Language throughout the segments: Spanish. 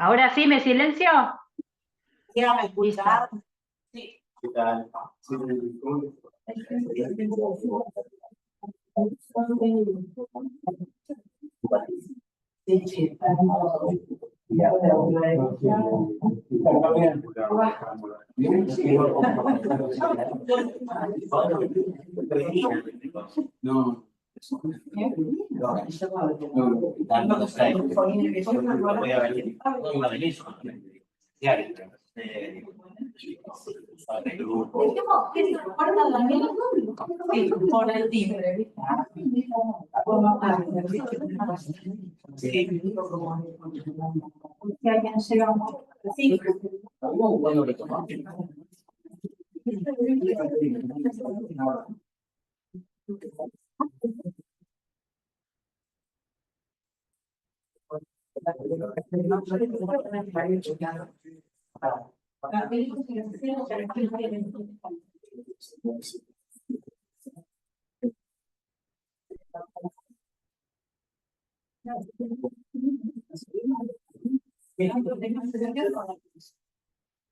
¿Ahora sí me silencio? Dígame, escuchar. Sí. ¿Qué tal? Sí. No. Por el timbre. Si alguien llega. Sí.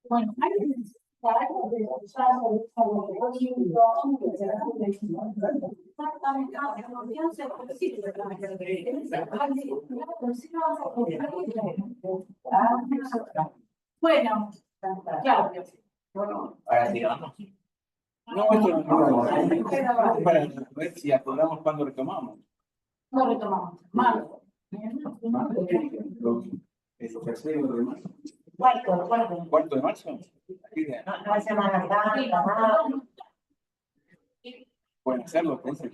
Bueno, bueno, claro. Ahora sí, vamos. No, esto no, para ver si acordamos cuando retomamos. No retomamos. Marco. ¿El tercero de marzo? Cuarto. ¿Cuarto de marzo? No es Semana Santa. Pueden hacerlo, entonces.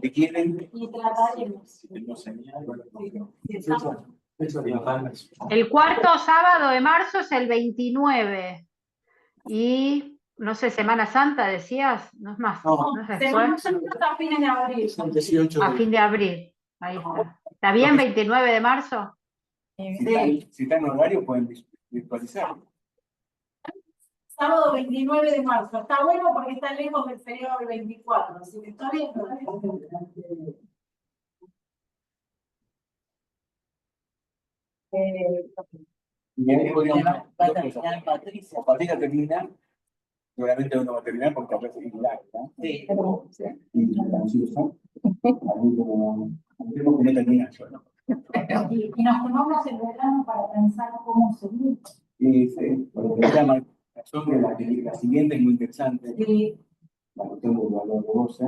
¿Qué quieren? Y trataremos. El cuarto sábado de marzo es el 29. Y, no sé, Semana Santa, decías, no es más. No, No sé, Semana Santa a fines de abril. son 18 a fin de abril. Ahí está. ¿Está bien 29 de marzo? Si está en horario, pueden virtualizarlo. Sábado 29 de marzo. Está bueno porque está lejos del feriado del 24. Así que está bien. Y ahí podríamos Patricia. Patricia termina, seguramente uno va a terminar porque a veces es larga, ¿no? Sí. Y ansiosa. Tenemos que no termina yo, ¿no? Y nos tomamos el verano para pensar cómo seguir. Y sí, porque la razón de la siguiente es muy interesante. Sí. La cuestión del valor de goce.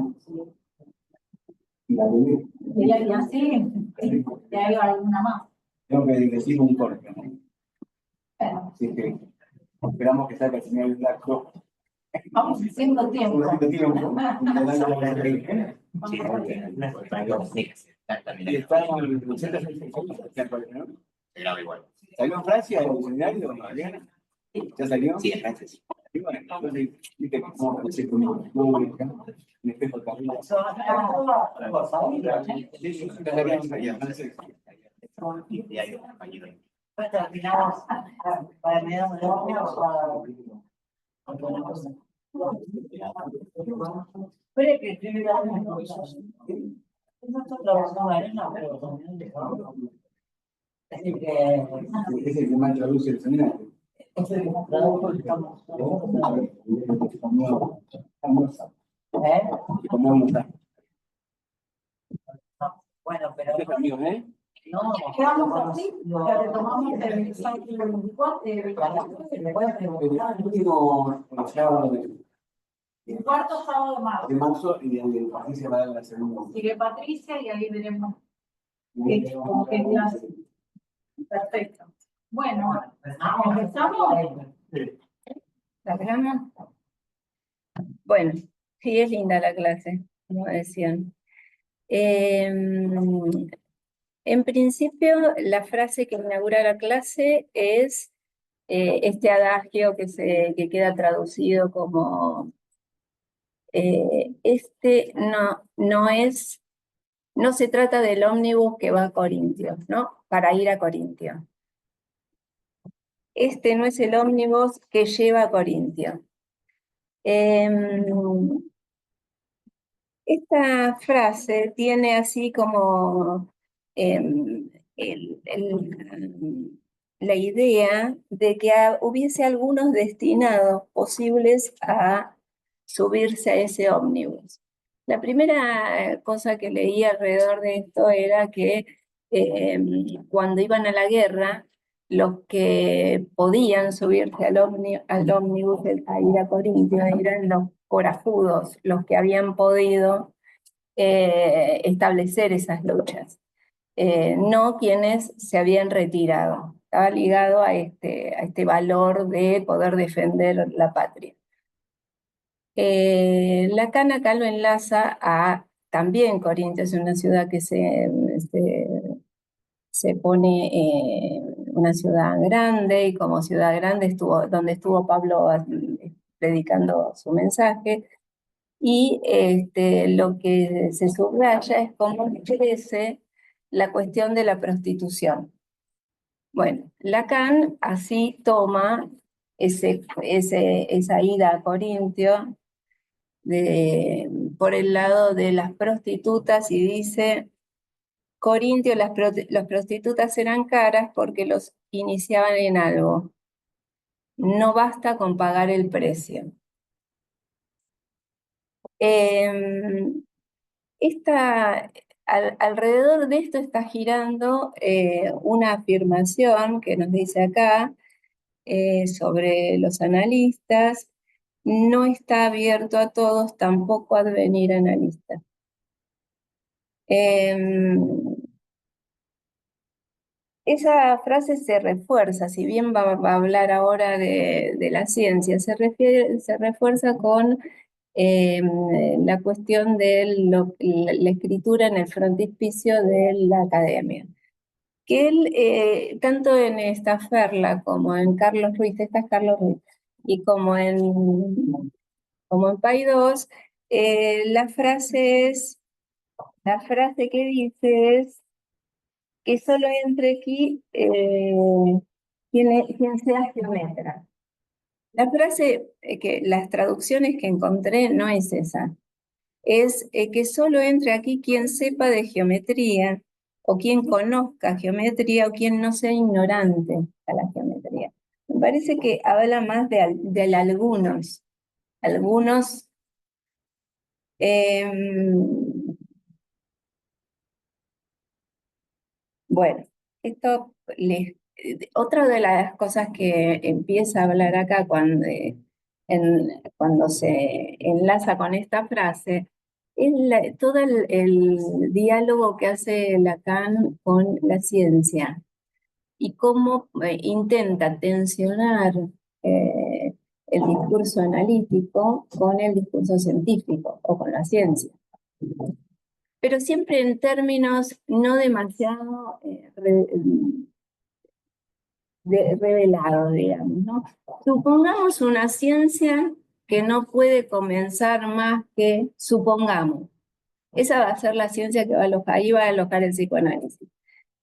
Y la de Y así, y hay alguna más. tengo que decir un corte, ¿no? Bueno, Así que esperamos que salga el señor Blanco. vamos haciendo tiempo. Y estamos en el centro igual. ¿Salió en Francia el seminario, Mariana? ¿Ya salió? Sí, en Francia. Y bueno, entonces, viste cómo se pública, en espejo también. Pues terminamos para mediados de Pero que primero nosotros trabajamos arena, pero así que es el que más traduce el seminario. Bueno, pero Amigos, ¿eh? no, quedamos así, que retomamos el sábado 24, le voy a preguntar. El último sábado El cuarto sábado de marzo y el Patricia va a dar la segunda. sigue Patricia y ahí veremos qué clase. Perfecto. Bueno, ¿empezamos? ¿La grabamos? Bueno, sí es linda la clase, como decían. En principio, la frase que inaugura la clase es este adagio que queda traducido como no se trata del ómnibus que va a Corintios, ¿no? Para ir a Corintios. Este no es el ómnibus que lleva a Corintios. Esta frase tiene así como la idea de que hubiese algunos destinados posibles a subirse a ese ómnibus. La primera cosa que leí alrededor de esto era que cuando iban a la guerra, los que podían subirse al ómnibus a ir a Corintio eran los corajudos, los que habían podido establecer esas luchas, no quienes se habían retirado. Estaba ligado a este valor de poder defender la patria. Lacan acá lo enlaza a también Corintio, es una ciudad que se pone una ciudad grande, y como ciudad grande donde estuvo Pablo predicando su mensaje, y lo que se subraya es cómo crece la cuestión de la prostitución. Bueno, Lacan así toma esa ida a Corintio por el lado de las prostitutas y dice: Corintio, las prostitutas eran caras porque los iniciaban en algo. No basta con pagar el precio. Alrededor de esto está girando una afirmación que nos dice acá sobre los analistas: no está abierto a todos, tampoco a devenir analista. Esa frase se refuerza, si bien va a hablar ahora de la ciencia, se refuerza con la cuestión de la escritura en el frontispicio de la academia. Que él, tanto en Staferla como en Carlos Ruiz, esta es Carlos Ruiz, y como en Paidós, la frase que dice es que solo entre aquí quien sea geometra. La frase, las traducciones que encontré no es esa. Es que solo entre aquí quien sepa de geometría, o quien conozca geometría, o quien no sea ignorante a la geometría. Me parece que habla más de algunos. Bueno, otra de las cosas que empieza a hablar acá cuando se enlaza con esta frase es todo el diálogo que hace Lacan con la ciencia y cómo intenta tensionar eh, el discurso analítico con el discurso científico o con la ciencia, pero siempre en términos no demasiado revelados, digamos, ¿no? Supongamos una ciencia que no puede comenzar más que supongamos. Esa va a ser la ciencia que ahí va a alojar el psicoanálisis.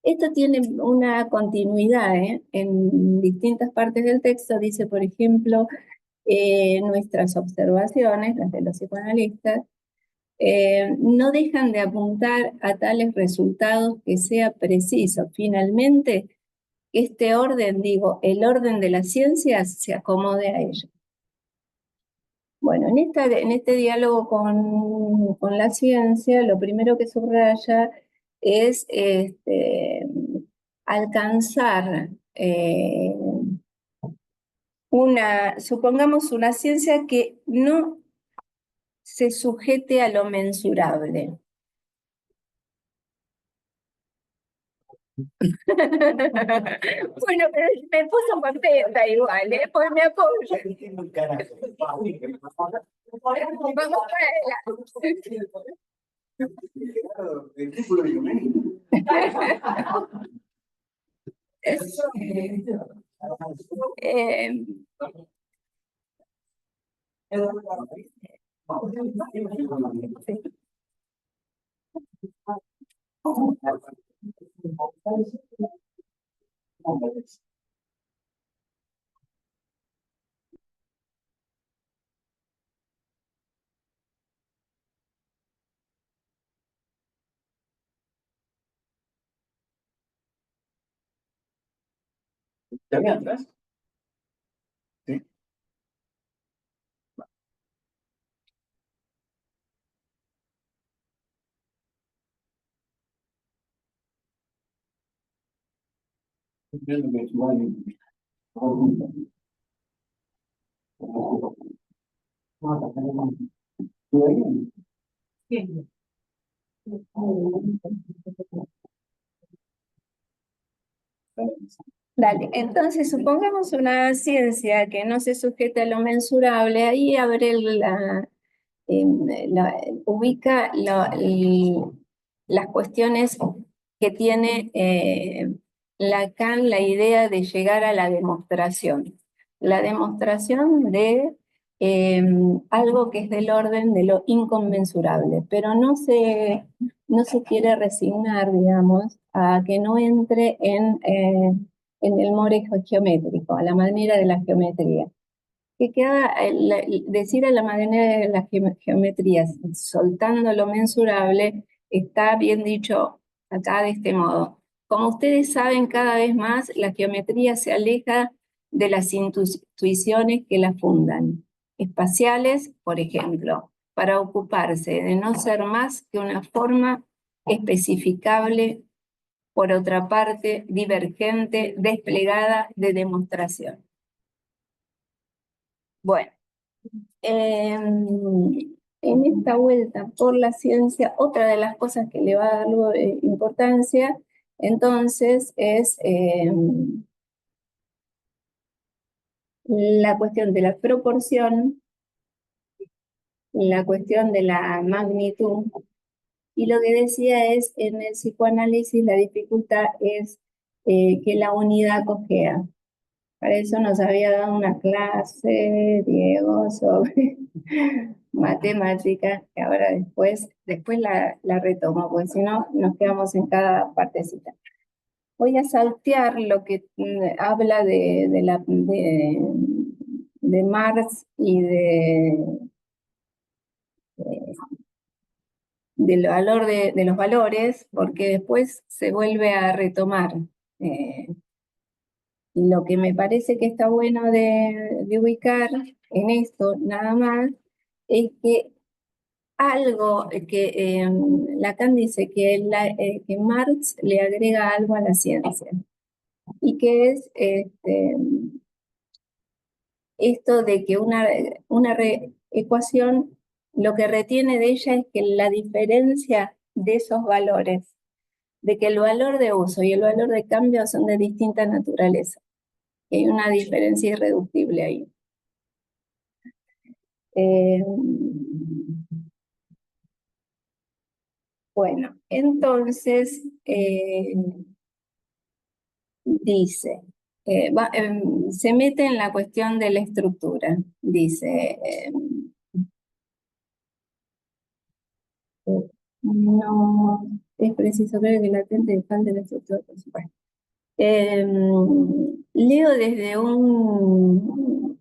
Esto tiene una continuidad, ¿eh? En distintas partes del texto dice, por ejemplo, nuestras observaciones, las de los psicoanalistas, no dejan de apuntar a tales resultados que sea preciso, finalmente, que este orden, el orden de las ciencias se acomode a ello. Bueno, en este diálogo con la ciencia, lo primero que subraya es alcanzar supongamos una ciencia que no se sujete a lo mensurable. Bueno, pero me puso contenta igual, ¿eh? Pues me apoyo. Vamos para adelante. ¿Te ven atrás? Sí. Viendo que igual. Dale, entonces supongamos una ciencia que no se sujeta a lo mensurable, ahí abre ubica las cuestiones que tiene Lacan, la idea de llegar a la demostración. La demostración de algo que es del orden de lo inconmensurable, pero no se quiere resignar, digamos, a que no entre en el more geométrico, a la manera de la geometría. Que queda decir a la manera de las geometrías, soltando lo mensurable, está bien dicho acá de este modo. Como ustedes saben, cada vez más la geometría se aleja de las intuiciones que la fundan, espaciales, por ejemplo, para ocuparse de no ser más que una forma especificable, por otra parte, divergente, desplegada de demostración. Bueno, en esta vuelta por la ciencia, otra de las cosas que le va a dar importancia, entonces, es la cuestión de la proporción, la cuestión de la magnitud, y lo que decía es, en el psicoanálisis la dificultad es que la unidad cojea. Para eso nos había dado una clase, Diego, sobre matemática, que ahora después la retomo, porque si no nos quedamos en cada partecita. Voy a saltear lo que habla de Marx y del valor de los valores, porque después se vuelve a retomar. Y lo que me parece que está bueno de ubicar en esto, nada más, es que algo que Lacan dice que Marx le agrega algo a la ciencia, y que es esto de que una ecuación, lo que retiene de ella es que la diferencia de esos valores, de que el valor de uso y el valor de cambio son de distinta naturaleza. Hay una diferencia irreductible ahí. Bueno, entonces dice, se mete en la cuestión de la estructura. Dice, no es preciso creer que latente falta de la estructura, por supuesto. Leo desde una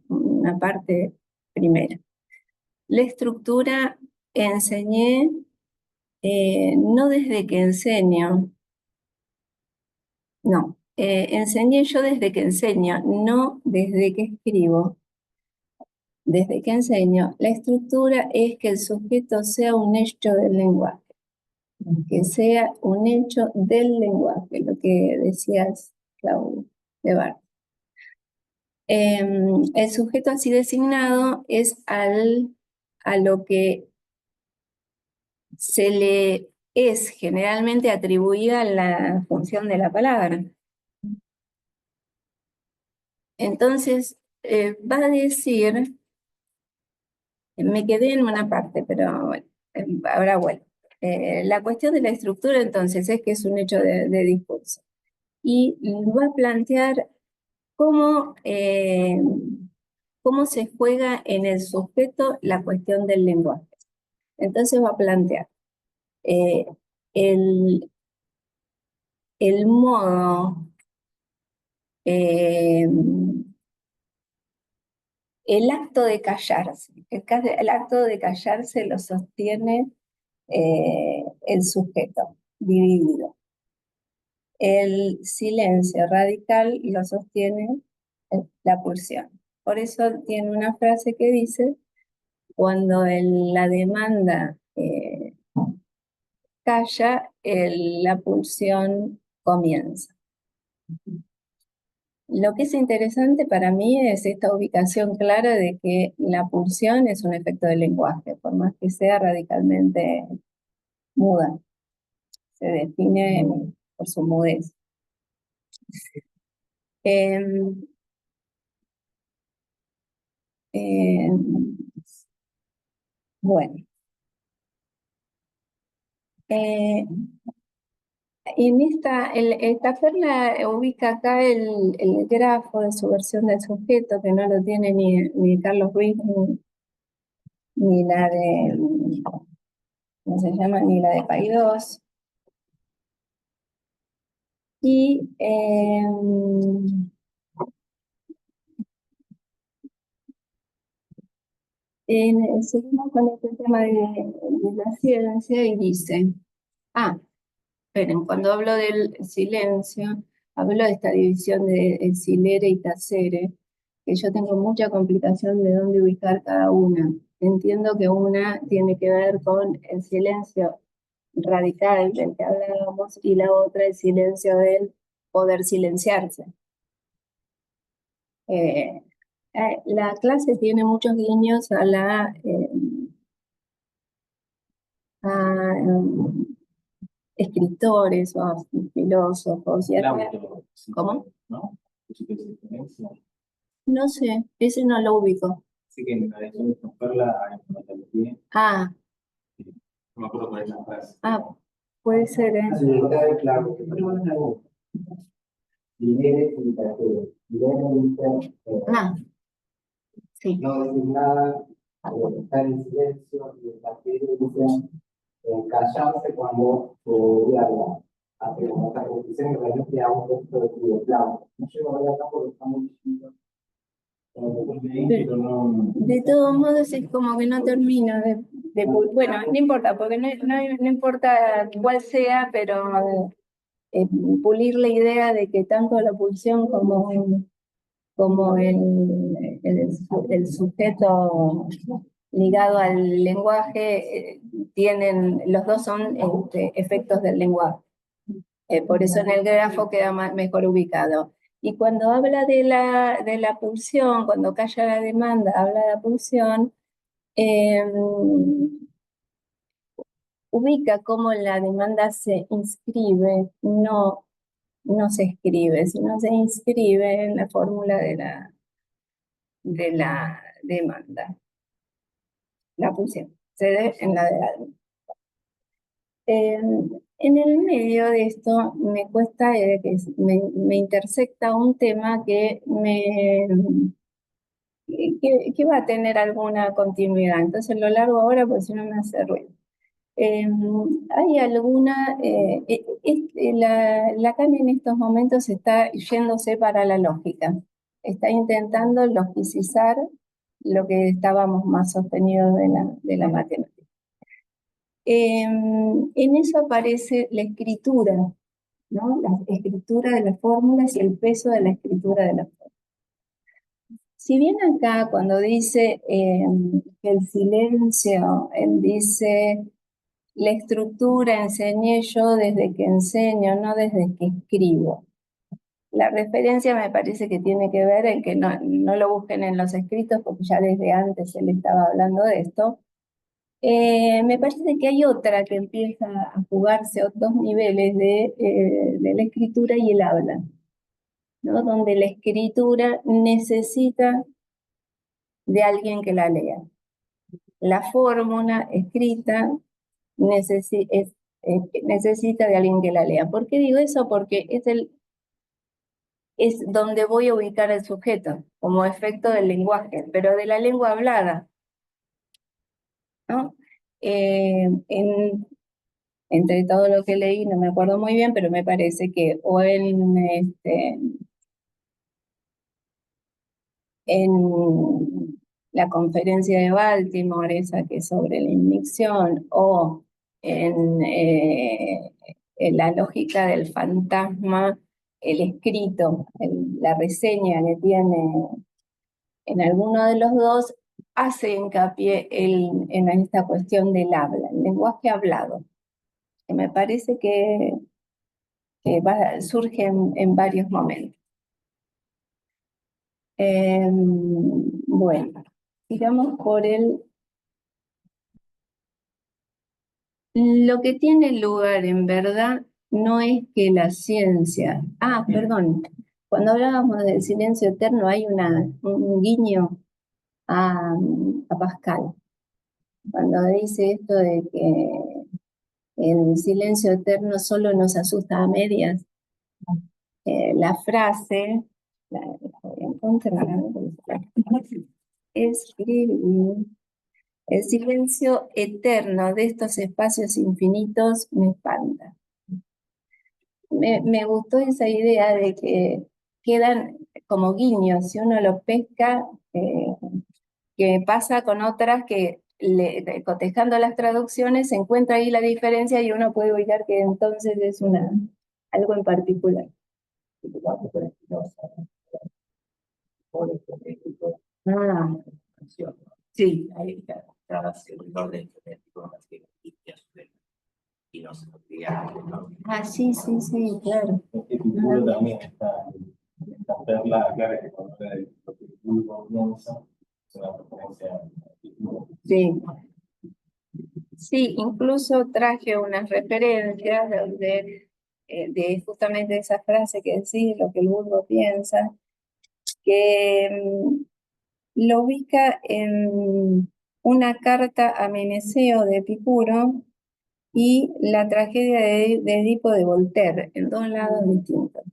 parte primera. La estructura enseñé, no desde que enseño, no, enseñé yo desde que enseño, no desde que escribo. Desde que enseño, la estructura es que el sujeto sea un hecho del lenguaje, que sea un hecho del lenguaje, lo que decías, Claudio, de Barthes. El sujeto así designado es a lo que se le es generalmente atribuida la función de la palabra. Entonces, va a decir, me quedé en una parte, pero bueno, ahora vuelvo. La cuestión de la estructura, entonces, es que es un hecho de discurso. Y va a plantear cómo se juega en el sujeto la cuestión del lenguaje. Entonces va a plantear el modo, el acto de callarse. El acto de callarse lo sostiene el sujeto dividido. el silencio radical lo sostiene la pulsión. Por eso tiene una frase que dice, cuando la demanda calla, la pulsión comienza. Lo que es interesante para mí es esta ubicación clara de que la pulsión es un efecto del lenguaje, por más que sea radicalmente muda. Se define por su mudez. Em, bueno. En esta perla ubica acá el grafo de subversión del sujeto, que no lo tiene ni Carlos Ruiz, ni la de, ¿cómo se llama? Ni la de Paidós. Y seguimos con este tema de la ciencia y dice, esperen, cuando hablo del silencio, hablo de esta división de silere y tacere, que yo tengo mucha complicación de dónde ubicar cada una. Entiendo que una tiene que ver con el silencio radical del que hablábamos y la otra el silencio del poder silenciarse. La clase tiene muchos guiños a escritores o a filósofos. Y ¿cómo? ¿No? No sé, ese no lo ubico. Así que me pareció buscarla en Ah, no me acuerdo cuál es la frase. puede ser, ¿eh? Claro, Sí. no decir nada, estar en silencio y estar callarse cuando voy a hablar. Hacer como esta repetición que realmente a un texto de claro. No llego a ver acá porque está muy chiquito. De todos modos es como que no termino bueno, no importa, porque no importa cuál sea, pero pulir la idea de que tanto la pulsión como el sujeto ligado al lenguaje los dos son efectos del lenguaje. Por eso en el grafo queda mejor ubicado. Y cuando habla de la pulsión, cuando calla la demanda, habla de la pulsión, ubica cómo la demanda se inscribe, no se escribe, sino se inscribe en la fórmula de la demanda. La pulsión se dé en la de la demanda. En el medio de esto me cuesta, que me intersecta un tema que va a tener alguna continuidad. Entonces lo largo ahora porque si no me hace ruido. Hay alguna, Lacan en estos momentos está yéndose para la lógica, está intentando logicizar lo que estábamos más sostenidos de la matemática. En eso aparece la escritura, ¿no? La escritura de las fórmulas y el peso de la escritura de las fórmulas. Si bien acá cuando dice que el silencio, él dice la estructura enseñé yo desde que enseño, no desde que escribo. La referencia me parece que tiene que ver en que no lo busquen en los escritos, porque ya desde antes él estaba hablando de esto. Me parece que hay otra que empieza a jugarse otros niveles de la escritura y el habla, ¿no? Donde la escritura necesita de alguien que la lea. La fórmula escrita necesita de alguien que la lea. ¿Por qué digo eso? Porque es donde voy a ubicar al sujeto, como efecto del lenguaje, pero de la lengua hablada, ¿no? Entre todo lo que leí, no me acuerdo muy bien, pero me parece que o en la conferencia de Baltimore, esa que es sobre la inmicción, o en la lógica del fantasma, el escrito, la reseña que tiene en alguno de los dos, hace hincapié en esta cuestión del habla, el lenguaje hablado, que me parece que surge en varios momentos. Bueno, sigamos por lo que tiene lugar en verdad no es que la ciencia... perdón, cuando hablábamos del silencio eterno hay un guiño a Pascal, cuando dice esto de que el silencio eterno solo nos asusta a medias. La frase, la voy a encontrar, escribí, el silencio eterno de estos espacios infinitos me espanta. Me gustó esa idea de que quedan como guiños, si uno lo pesca, que pasa con otras que cotejando las traducciones se encuentra ahí la diferencia y uno puede ubicar que entonces es algo en particular. Ah, sí. Ahí está el orden genético y no se olvida. Sí, claro. El Epicuro también está perla clara que cuando lo que el Epicuro comienza es una referencia al Epicuro. Sí. Sí, incluso traje unas referencias de justamente esa frase que decís, lo que el vulgo piensa, que lo ubica en una carta a Meneceo de Epicuro y la tragedia de Edipo de Voltaire, en dos lados distintos.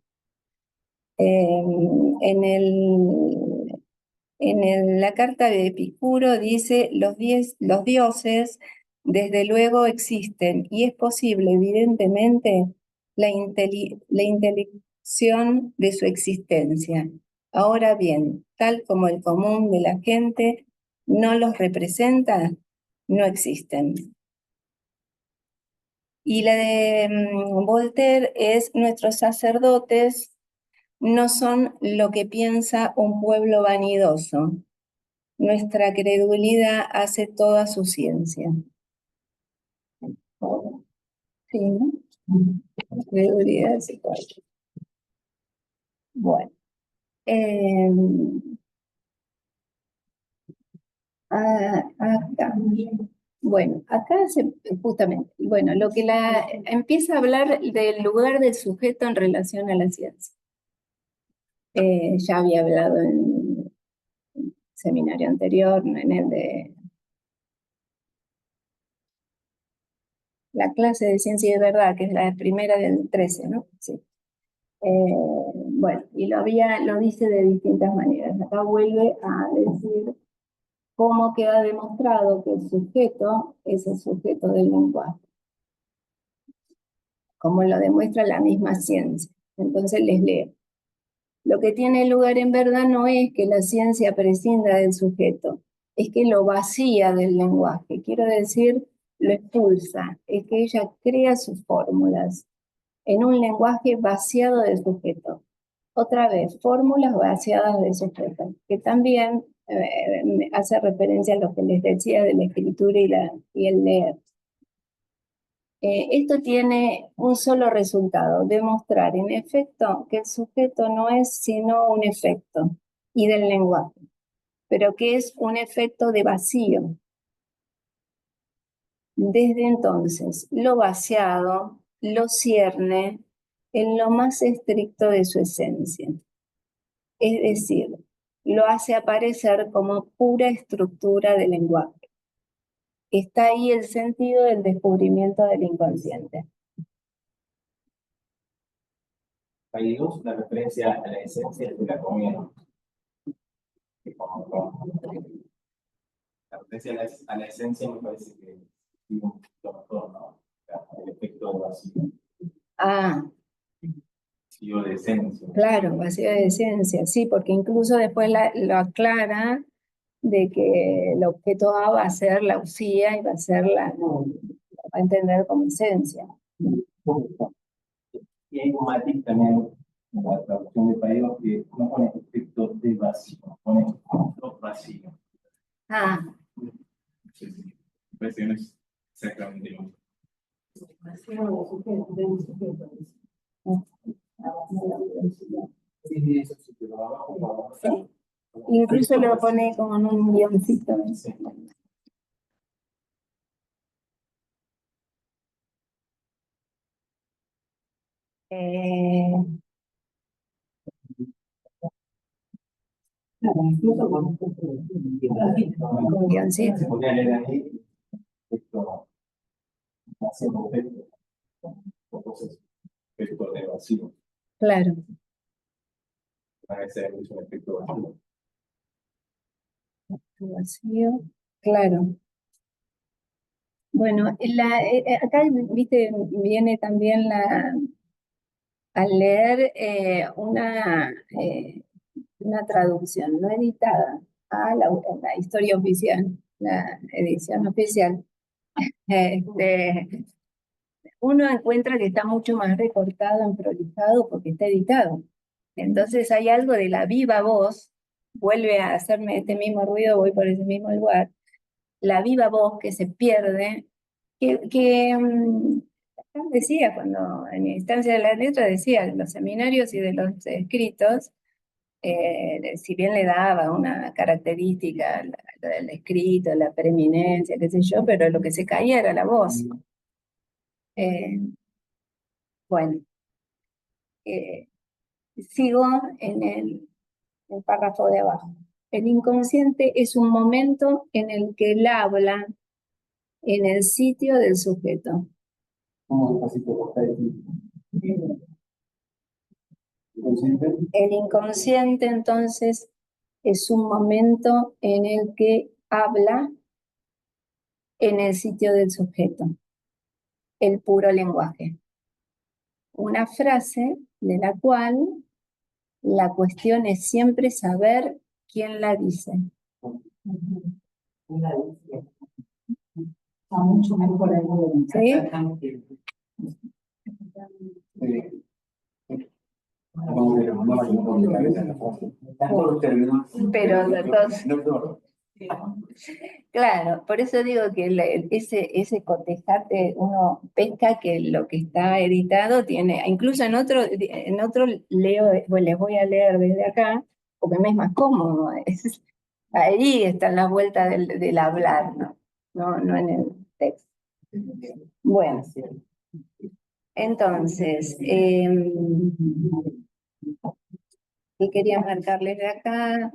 La carta de Epicuro dice, los dioses desde luego existen y es posible evidentemente la intelección de su existencia. Ahora bien, tal como el común de la gente no los representa, no existen. Y la de Voltaire es, nuestros sacerdotes no son lo que piensa un pueblo vanidoso. Nuestra credulidad hace toda su ciencia. Sí, ¿no? Credulidad hace toda. Bueno. Acá. Bueno, acá justamente, bueno, lo que empieza a hablar del lugar del sujeto en relación a la ciencia. Ya había hablado en el seminario anterior, en el de la clase de ciencia y de verdad, que es la primera del 13, ¿no? Sí. Bueno, y lo dice de distintas maneras. Acá vuelve a decir cómo queda demostrado que el sujeto es el sujeto del lenguaje, como lo demuestra la misma ciencia. Entonces les leo. Lo que tiene lugar en verdad no es que la ciencia prescinda del sujeto, es que lo vacía del lenguaje, quiero decir, lo expulsa, es que ella crea sus fórmulas en un lenguaje vaciado del sujeto. Otra vez, fórmulas vaciadas del sujeto, que también hace referencia a lo que les decía de la escritura y el leer. Esto tiene un solo resultado, demostrar en efecto que el sujeto no es sino un efecto y del lenguaje, pero que es un efecto de vacío. Desde entonces, lo vaciado lo cierne en lo más estricto de su esencia, es decir, lo hace aparecer como pura estructura del lenguaje. Está ahí el sentido del descubrimiento del inconsciente. Hay dos, la referencia a la esencia de la comida. La referencia a la esencia me parece que es un poquito mejor, ¿no? El efecto de vacío. Vacío de esencia. Claro, vacío de esencia, sí, porque incluso después lo aclara de que el objeto A va a ser la usía y va a entender como esencia. Y hay un matiz también en la traducción de Paredes que no pone efecto de vacío, pone efecto vacío. Ah, Sí, sí. Me parece que no es exactamente lo mismo. Sí, eso sí, pero abajo, abajo. sí. Incluso lo pone como en un guioncito. Sí. Eh, Incluso con un un guioncito. Se podría leer ahí, efecto, haciendo efecto, entonces, efecto de vacío. Claro. Para ese es un efecto vacío. Vacío. Claro. Bueno, acá, viste, viene también al leer una traducción no editada a la historia oficial, la edición oficial. Este, uno encuentra que está mucho más recortado, emprolijado, porque está editado. Entonces hay algo de la viva voz, vuelve a hacerme este mismo ruido, voy por ese mismo lugar, la viva voz que se pierde, decía cuando en instancia de la letra decía, de los seminarios y de los escritos, si bien le daba una característica lo del escrito, la preeminencia, qué sé yo, pero lo que se caía era la voz. Bueno, sigo en el párrafo de abajo. El inconsciente es un momento en el que él habla en el sitio del sujeto. ¿Cómo despacito está ahí? El inconsciente, entonces, es un momento en el que habla en el sitio del sujeto, el puro lenguaje. Una frase de la cual la cuestión es siempre saber quién la dice. Está mucho mejor ahí. ¿Sí? Pero claro, por eso digo que ese cotejate uno pesca que lo que está editado tiene, incluso en otro leo, bueno, les voy a leer desde acá, porque me es más cómodo. Ahí están las vueltas del hablar, no en el texto. Bueno, entonces, ¿qué quería marcarles de acá?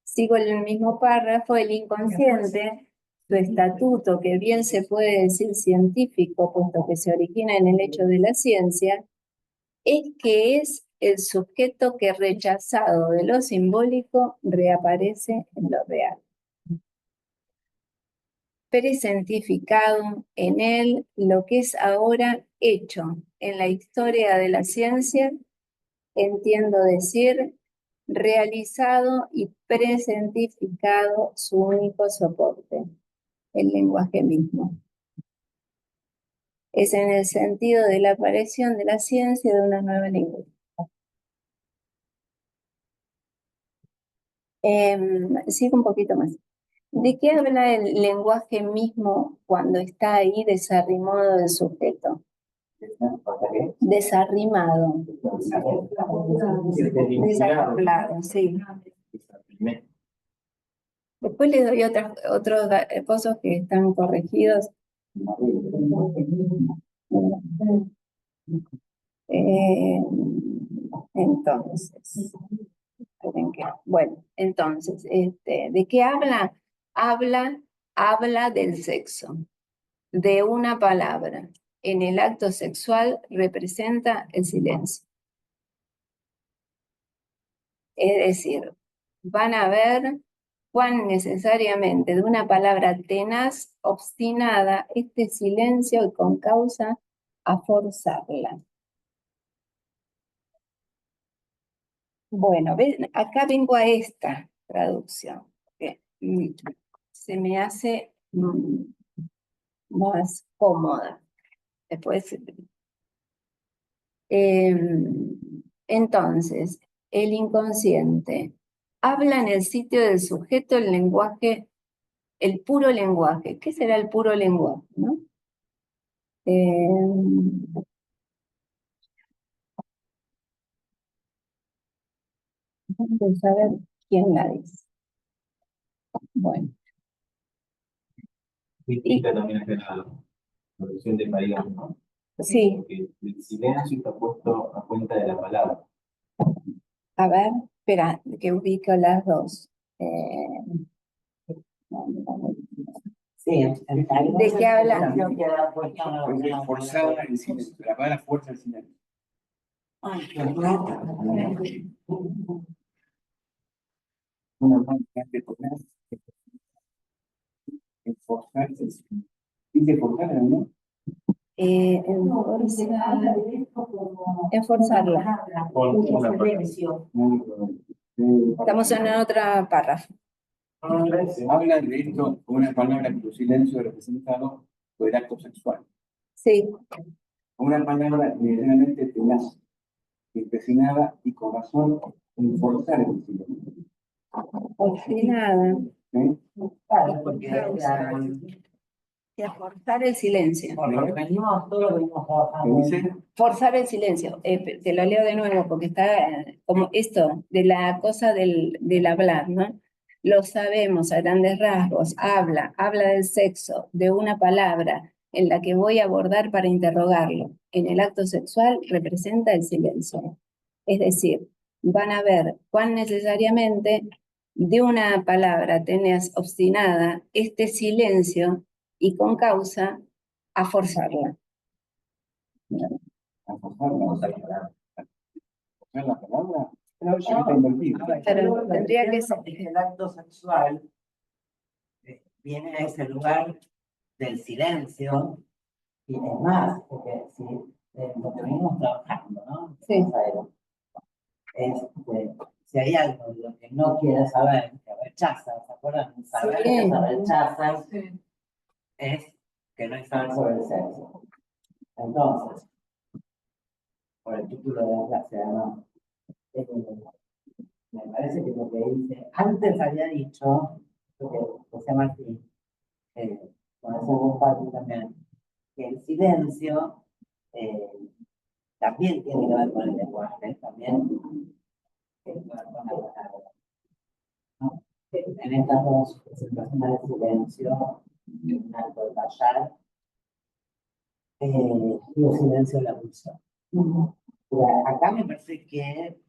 Sigo en el mismo párrafo, el inconsciente, su estatuto, que bien se puede decir científico, puesto que se origina en el hecho de la ciencia, es que es el sujeto que, rechazado de lo simbólico, reaparece en lo real. Presentificado en él lo que es ahora hecho en la historia de la ciencia, entiendo decir, realizado y presentificado su único soporte, el lenguaje mismo. Es en el sentido de la aparición de la ciencia de una nueva lengua. Sigo un poquito más. ¿De qué habla el lenguaje mismo cuando está ahí desarrimado del sujeto? Desarrimado. Desacoplado, sí. Después les doy otros pozos que están corregidos. Entonces, bueno, entonces, ¿de qué habla? Habla del sexo, de una palabra. En el acto sexual representa el silencio. Es decir, van a ver cuán necesariamente de una palabra tenaz, obstinada, este silencio con causa a forzarla. Bueno, acá vengo a esta traducción, que se me hace más cómoda. Después Entonces, el inconsciente habla en el sitio del sujeto el lenguaje, el puro lenguaje. ¿Qué será el puro lenguaje, no? Vamos a saber quién la dice. Bueno. Critica también acá la producción de María, ¿no? Sí, Porque el silencio está puesto a cuenta de la palabra. a ver, espera, que ubico las dos. Sí, ¿De qué habla? Porque forzada el silencio, la palabra fuerza el silencio. Una máquina de poner, forzar el silencio. Dice forzar, ¿no? Enforzarla. Estamos en otra párrafo. Habla de esto con una palabra que el silencio representado por el acto sexual. Sí, Una palabra generalmente tenaz, empecinada y con razón en forzar el silencio. obstinada. ¿Sí? Y a forzar el silencio. Venimos todo lo que venimos ¿Qué trabajando. dice? Forzar el silencio. Te lo leo de nuevo porque está como esto de la cosa del hablar, ¿no? Lo sabemos a grandes rasgos. Habla del sexo, de una palabra en la que voy a abordar para interrogarlo. En el acto sexual representa el silencio. Es decir, van a ver cuán necesariamente de una palabra tenés obstinada este silencio y con causa a forzarla. A forzar la palabra. Pero ya está invertido. Pero tendría que ser. El acto sexual viene a ese lugar del silencio y es más, porque si lo que venimos trabajando, ¿no? Sí. Si hay algo de lo que no quieres saber, que rechazas, ¿se acuerdan? Saber Sí. que se rechazas es que no hay saber sobre el sexo. Entonces, por el título de la clase, ¿no? Me parece que lo que dice, antes había dicho, lo que José Martín, con ese buen padre también, que el silencio también tiene que ver con el lenguaje, también tiene que ver con la palabra. ¿No? En estas dos presentaciones de silencio, un acto de callar, y el silencio de la pulsión. Acá me parece que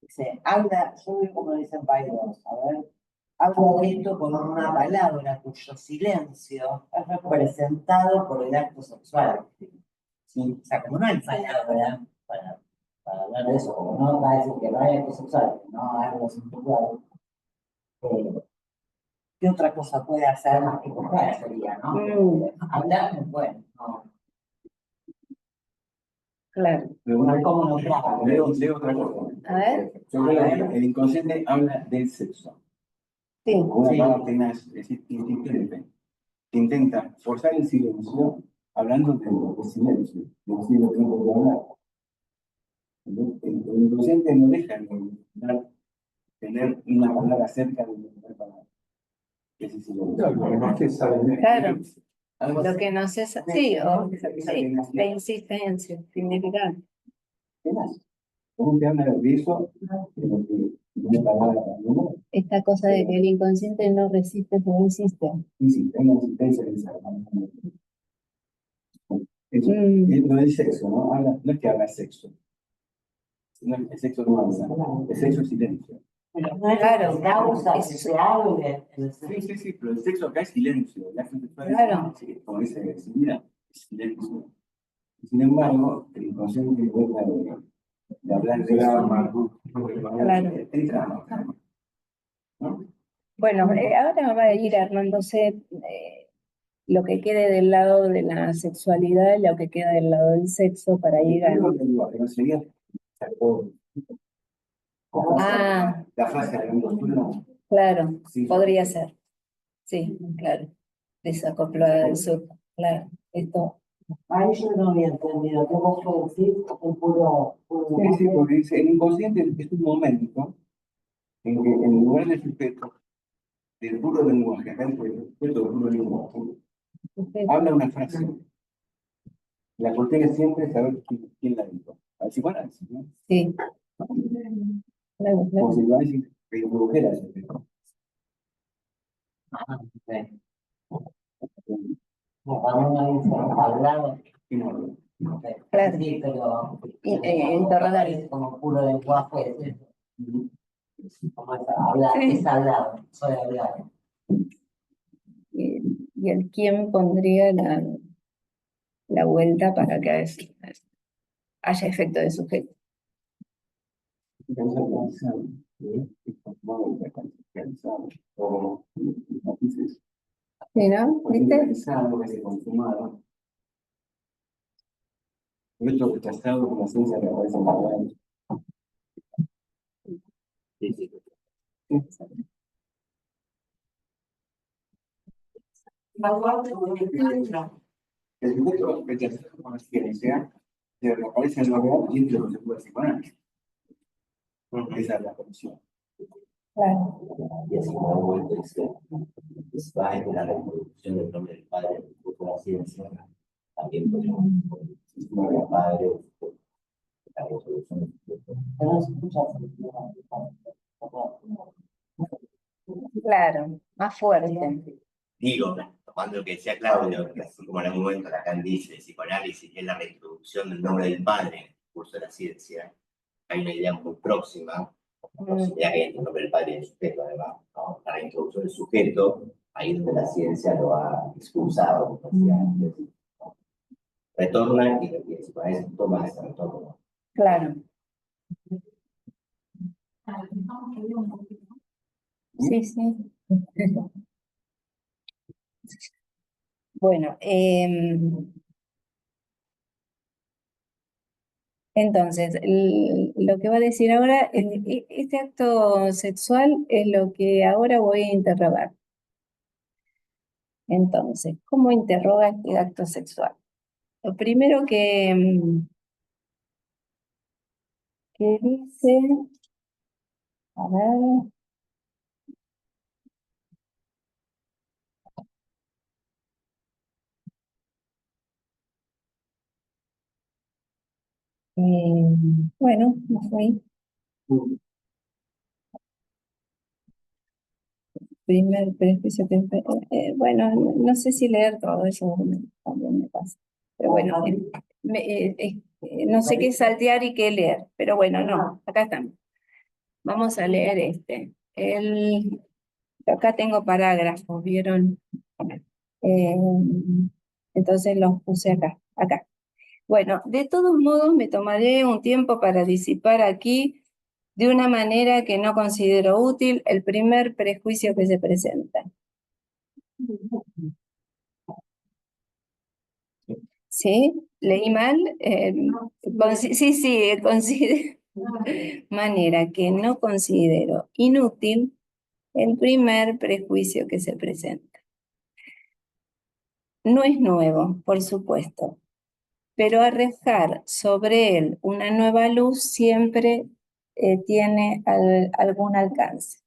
se habla, yo veo como dicen Paidos, a ver, hablo de esto con una palabra cuyo silencio es representado por el acto sexual. ¿Sí? O sea, como no hay palabra para hablar de eso, como no va a decir que no hay acto sexual, que no hay algo sexual, ¿qué otra cosa puede hacer más que coger sería, no? Hablar es bueno, no. Claro. Pero No, ¿cómo no? Claro. leo otra cosa. A ver. Yo creo que el inconsciente habla del sexo. Sí. Una palabra tenaz, es insistente, que intenta forzar el silencio hablando del silencio, de decir lo que no puede hablar. El inconsciente no deja de tener una palabra cerca de una palabra. Ese silencio. Claro. Lo que no se sabe. Sí, la insistencia, significante. Tenaz. ¿Cómo te habla de eso? De lo que una palabra también. Esta cosa de que el inconsciente no resiste, pero insiste. Insiste, hay una insistencia en esa. Eso, no es sexo, ¿no? No es que habla sexo. No, el sexo no habla, el sexo es silencio. Pero no es claro, causa que se hable. Sí, pero el sexo acá es silencio. La gente Claro. como dice Silvia, es silencio. Sin embargo, el inconsciente deja de hablar de eso. Claro. ¿No? Bueno, ahora va a ir armándose lo que quede del lado de la sexualidad y lo que queda del lado del sexo para ir a... Ah, la frase de la claro, sí, podría ser. Sí, claro. Desacoplada del sur. Claro, esto Ahí yo no había entendido. ¿Qué vos podés decir? Un puro Sí, sí, porque dice, el inconsciente es un momento en que en lugar del sujeto, del puro lenguaje, acá dentro del sujeto del puro lenguaje, habla una frase. La cuestión es siempre saber quién la dijo. Al psicoanálisis, ¿no? Sí. Claro, Como claro. si lo haces redujera ese tema. sí. No, cuando uno dice hablado, Y no habla. Claro. sí, pero Interrogar. es como puro lenguaje, es eso. Ujú. Como es hablar, Sí. es hablado, soy hablado. Y el quién pondría la vuelta para que haya efecto de sujeto. Pensado, ¿eh? Es como pensado, o matices. ¿Sí, no? ¿Viste? Pensado, que se consumaron. Y otro rechazado con la ciencia que aparece en la verdad. Sí, sí. El sujeto rechazado con la ciencia se reaparece en la realidad y entre los que se puede psicoanálisis. Esa es la condición. Claro. Y así como vuelto se va en la reproducción del nombre del padre del grupo de la ciencia, también podemos el nombre del padre, la reproducción del grupo. Pero escuchas. Claro, más fuerte. Digo, tomando lo que decía Claudio, que así como en algún momento Lacan dice, el psicoanálisis es la reintroducción del nombre del padre en el curso de la ciencia, hay una idea muy próxima, proximidad que hay entre el nombre del padre y el sujeto, además, ¿no? La reintroducción del sujeto, ahí es donde la ciencia lo ha expulsado, como decía antes, ¿no? Retorna y el psicoanálisis toma ese retorno. Claro. Sí, sí. Bueno, entonces, lo que va a decir ahora, este acto sexual es lo que ahora voy a interrogar. Entonces, ¿cómo interroga este acto sexual? Lo primero que dice, a ver, bueno, me fui. Primer prejuicio que bueno, no sé si leer todo eso también me pasa. Pero bueno, no sé qué saltear y qué leer. Pero bueno, no, acá estamos. Vamos a leer este. Acá tengo parágrafos, ¿vieron? Eh, entonces los puse acá. Bueno, de todos modos me tomaré un tiempo para disipar aquí de una manera que no considero útil el primer prejuicio que se presenta. ¿Sí? ¿Leí mal? Sí, considero manera que no considero inútil el primer prejuicio que se presenta. No es nuevo, por supuesto, pero arrojar sobre él una nueva luz siempre tiene algún alcance.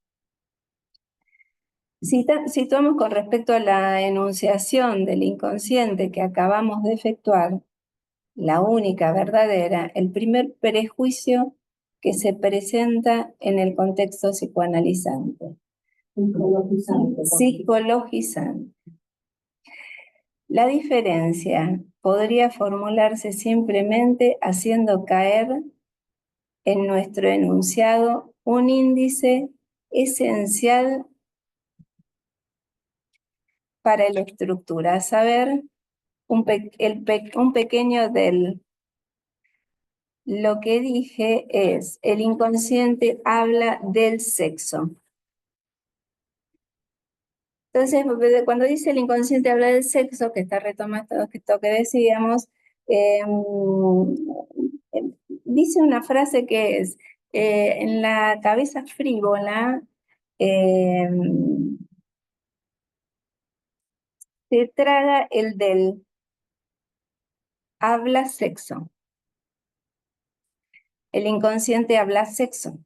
Situamos con respecto a la enunciación del inconsciente que acabamos de efectuar, la única verdadera, el primer prejuicio que se presenta en el contexto psicoanalizante. Psicologizante. La diferencia podría formularse simplemente haciendo caer en nuestro enunciado un índice esencial para la estructura, a saber, un pequeño del. Lo que dije es, el inconsciente habla del sexo. Entonces, cuando dice el inconsciente habla del sexo, que está retomando esto que decíamos, dice una frase que es, en la cabeza frívola, se traga el del. habla sexo. El inconsciente habla sexo.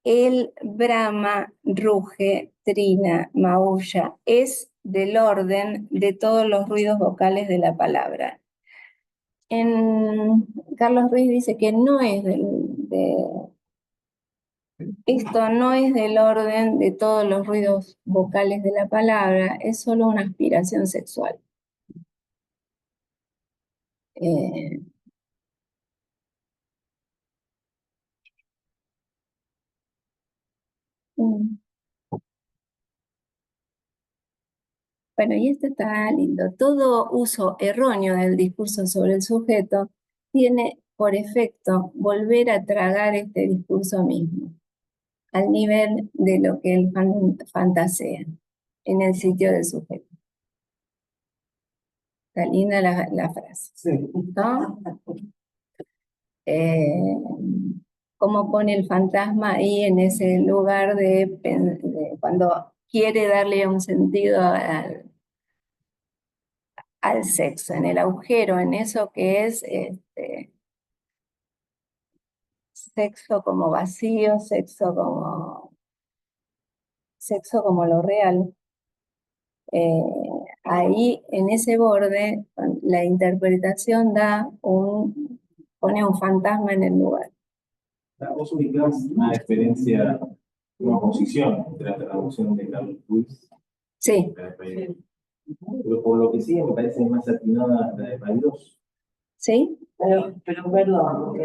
Él brama, ruge, trina, maulla. Es del orden de todos los ruidos vocales de la palabra. Carlos Ruiz dice que no es esto no es del orden de todos los ruidos vocales de la palabra, es solo una aspiración sexual. Bueno, y esto está lindo. Todo uso erróneo del discurso sobre el sujeto tiene por efecto volver a tragar este discurso mismo, al nivel de lo que él fantasea, en el sitio del sujeto. Está linda la frase. Sí. ¿No? Cómo pone el fantasma ahí en ese lugar de cuando quiere darle un sentido al sexo, en el agujero, en eso que es sexo como vacío, sexo como lo real. Ahí, en ese borde, la interpretación pone un fantasma en el lugar. Vos ubicás una experiencia, una oposición entre la traducción de Carlos Ruiz Sí. y la de Paidós. Pero por lo que sí me parece más atinada la de Paidós. ¿Sí? Pero perdón,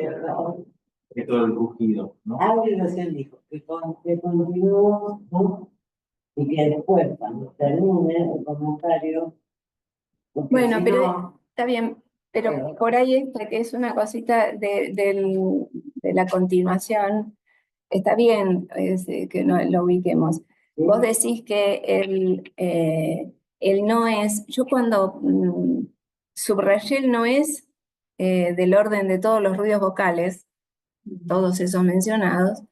Que todo el rugido, ¿no? Auri recién dijo que continuó, ¿no? Y que después, cuando termine el comentario. Bueno, si pero no, está bien, pero por ahí está que es una cosita de la continuación. Está bien que no lo ubiquemos. Vos decís que el no es, yo cuando subrayé el no es del orden de todos los ruidos vocales, todos esos mencionados,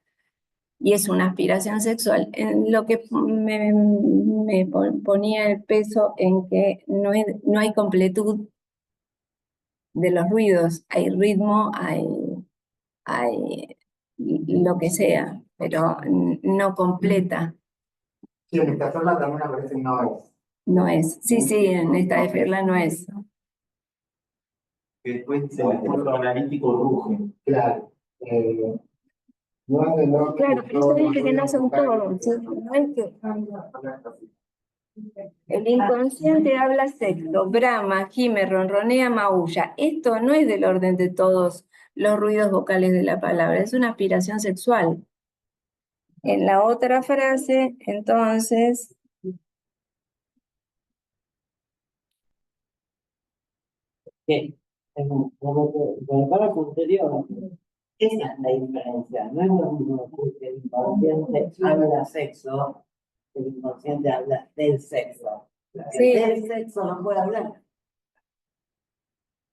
y es una aspiración sexual, en lo que me ponía el peso en que no hay completud de los ruidos, hay ritmo, hay lo que sea, pero no completa. Sí, en esta forma también aparece no es. No es. Sí, sí, en esta de Ferla no es. Que después dice el discurso analítico ruge. Claro. No es del orden. Claro, pero eso dice que no son todos. ¿Sí? No es que el inconsciente habla sexo, brama, gime, ronronea, maulla. Esto no es del orden de todos los ruidos vocales de la palabra, es una aspiración sexual. En la otra frase, entonces, que como el párrafo anterior, esa es la diferencia. No es lo mismo que el inconsciente habla sexo, el inconsciente habla del sexo. Sí. Del sexo no puede hablar.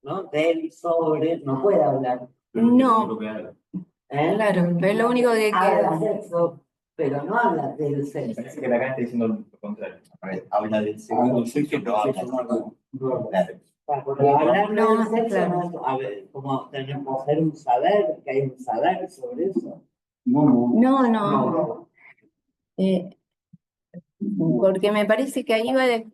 ¿No? Del sobre no puede hablar. no. ¿Eh? Claro, pero es lo único que Habla queda. sexo, pero no habla del sexo. Parece que acá está diciendo lo contrario. Habla del Habla sexo, del sexo, pero no habla pero no habla. Claro. Porque hablar No, del sexo claro. no es, a ver, como tenemos que hacer un saber, que hay un saber sobre eso. No. Porque me parece que ahí va de...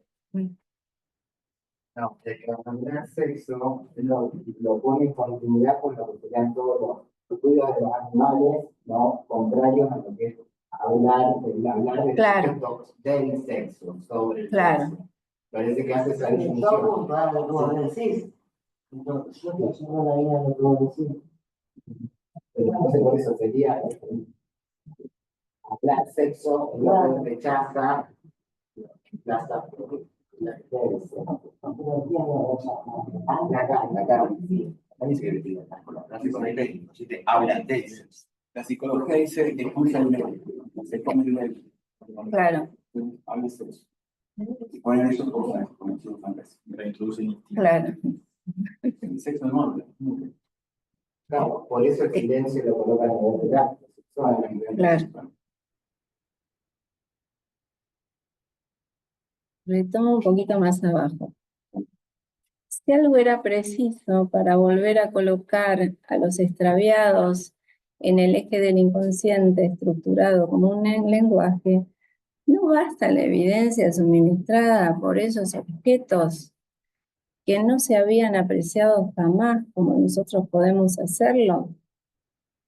No, el que hablar sexo lo pone en continuidad con lo que serían todos los estudios de los animales, ¿no? Contrarios a lo que es hablar del Claro. sexo, del sexo, sobre el Claro. sexo. Parece que hace esa Todo definición. claro, lo que vos decís. Entonces, yo no la idea de lo que vos decís. Pero entonces por eso sería hablar sexo, lo que rechaza, rechaza la cara. Parece que la psicología inconsciente habla del sexo. La psicología dice que expulsa el medio, se come el medio. Claro. Habla de sexo. Y ponen eso como su fantasía. Reintroduce instinto. Claro. El sexo no habla. Claro, por eso el silencio lo coloca en el nivel del acto sexual. Claro. Retomo un poquito más abajo. Si algo era preciso para volver a colocar a los extraviados en el eje del inconsciente estructurado como un lenguaje, no basta la evidencia suministrada por esos objetos que no se habían apreciado jamás como nosotros podemos hacerlo,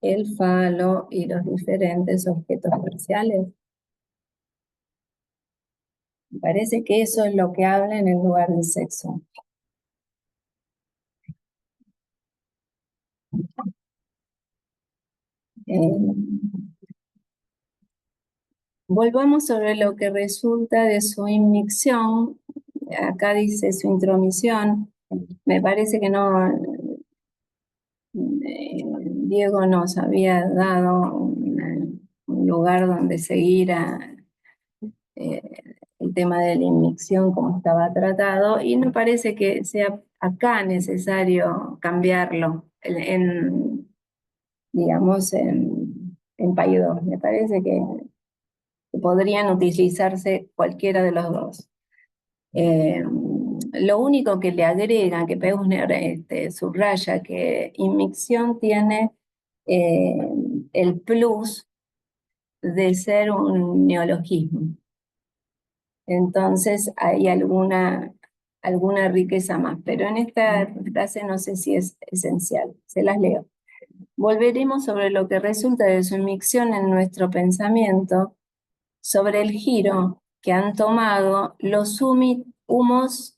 el falo y los diferentes objetos parciales. Me parece que eso es lo que habla en el lugar del sexo. Volvamos sobre lo que resulta de su inmixción. Acá dice su intromisión. Me parece que no, Diego nos había dado un lugar donde seguir el tema de la inmixción como estaba tratado, y no parece que sea acá necesario cambiarlo digamos, en PAI 2. Me parece que podrían utilizarse cualquiera de los dos. Lo único que le agregan, que Peusner subraya, que inmixción tiene el plus de ser un neologismo. Entonces hay alguna riqueza más, pero en esta frase no sé si es esencial. Se las leo. Volveremos sobre lo que resulta de su inmixción en nuestro pensamiento, sobre el giro que han tomado los humos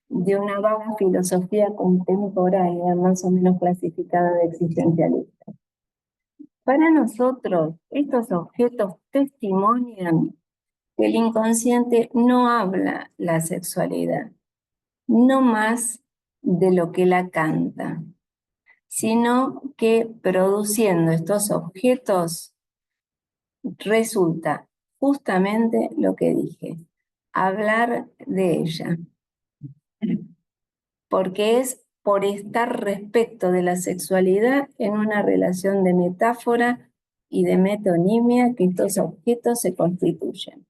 de una vaga filosofía contemporánea, más o menos clasificada de existencialista. Para nosotros, estos objetos testimonian que el inconsciente no habla la sexualidad, no más de lo que la canta, sino que produciendo estos objetos resulta justamente lo que dije, hablar de ella, porque es por estar respecto de la sexualidad en una relación de metáfora y de metonimia que estos objetos se constituyen.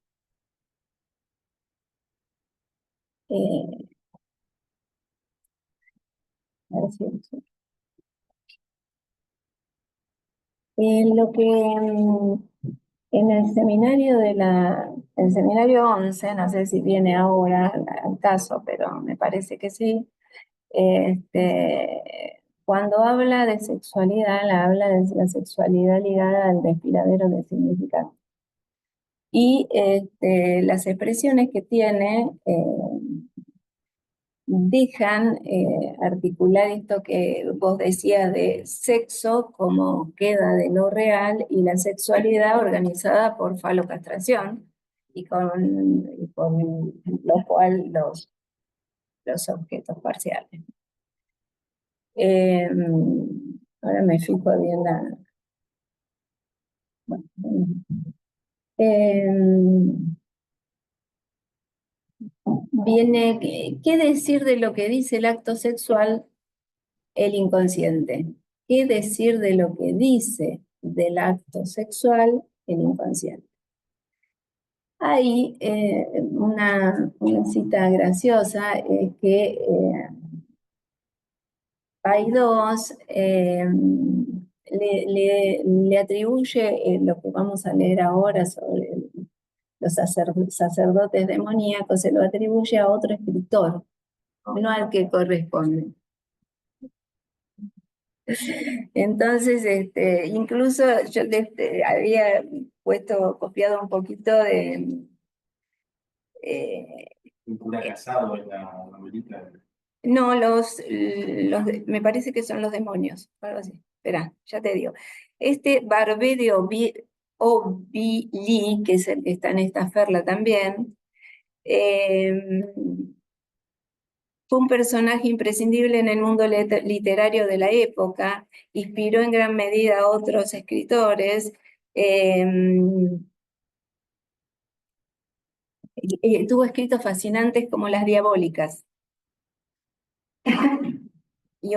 Lo que en el seminario el seminario 11, no sé si viene ahora al caso, pero me parece que sí, cuando habla de sexualidad, habla de la sexualidad ligada al desfiladero de significado. Y las expresiones que tiene dejan articular esto que vos decías de sexo como queda de lo real y la sexualidad organizada por falocastración y con lo cual los objetos parciales. Ahora me fijo bien viene, ¿qué decir de lo que dice el acto sexual el inconsciente? ¿Qué decir de lo que dice del acto sexual el inconsciente? Hay una cita graciosa que PAI 2 le atribuye lo que vamos a leer ahora sobre los sacerdotes demoníacos, se lo atribuye a otro escritor, no al que corresponde. Entonces, incluso yo había copiado un poquito de... Un cura casado en la novelita. No, me parece que son los demonios, algo así. Espera, ya te digo. Barbé de Auvilly, que es el que está en esta ferla también, fue un personaje imprescindible en el mundo literario de la época, inspiró en gran medida a otros escritores, tuvo escritos fascinantes como Las Diabólicas, y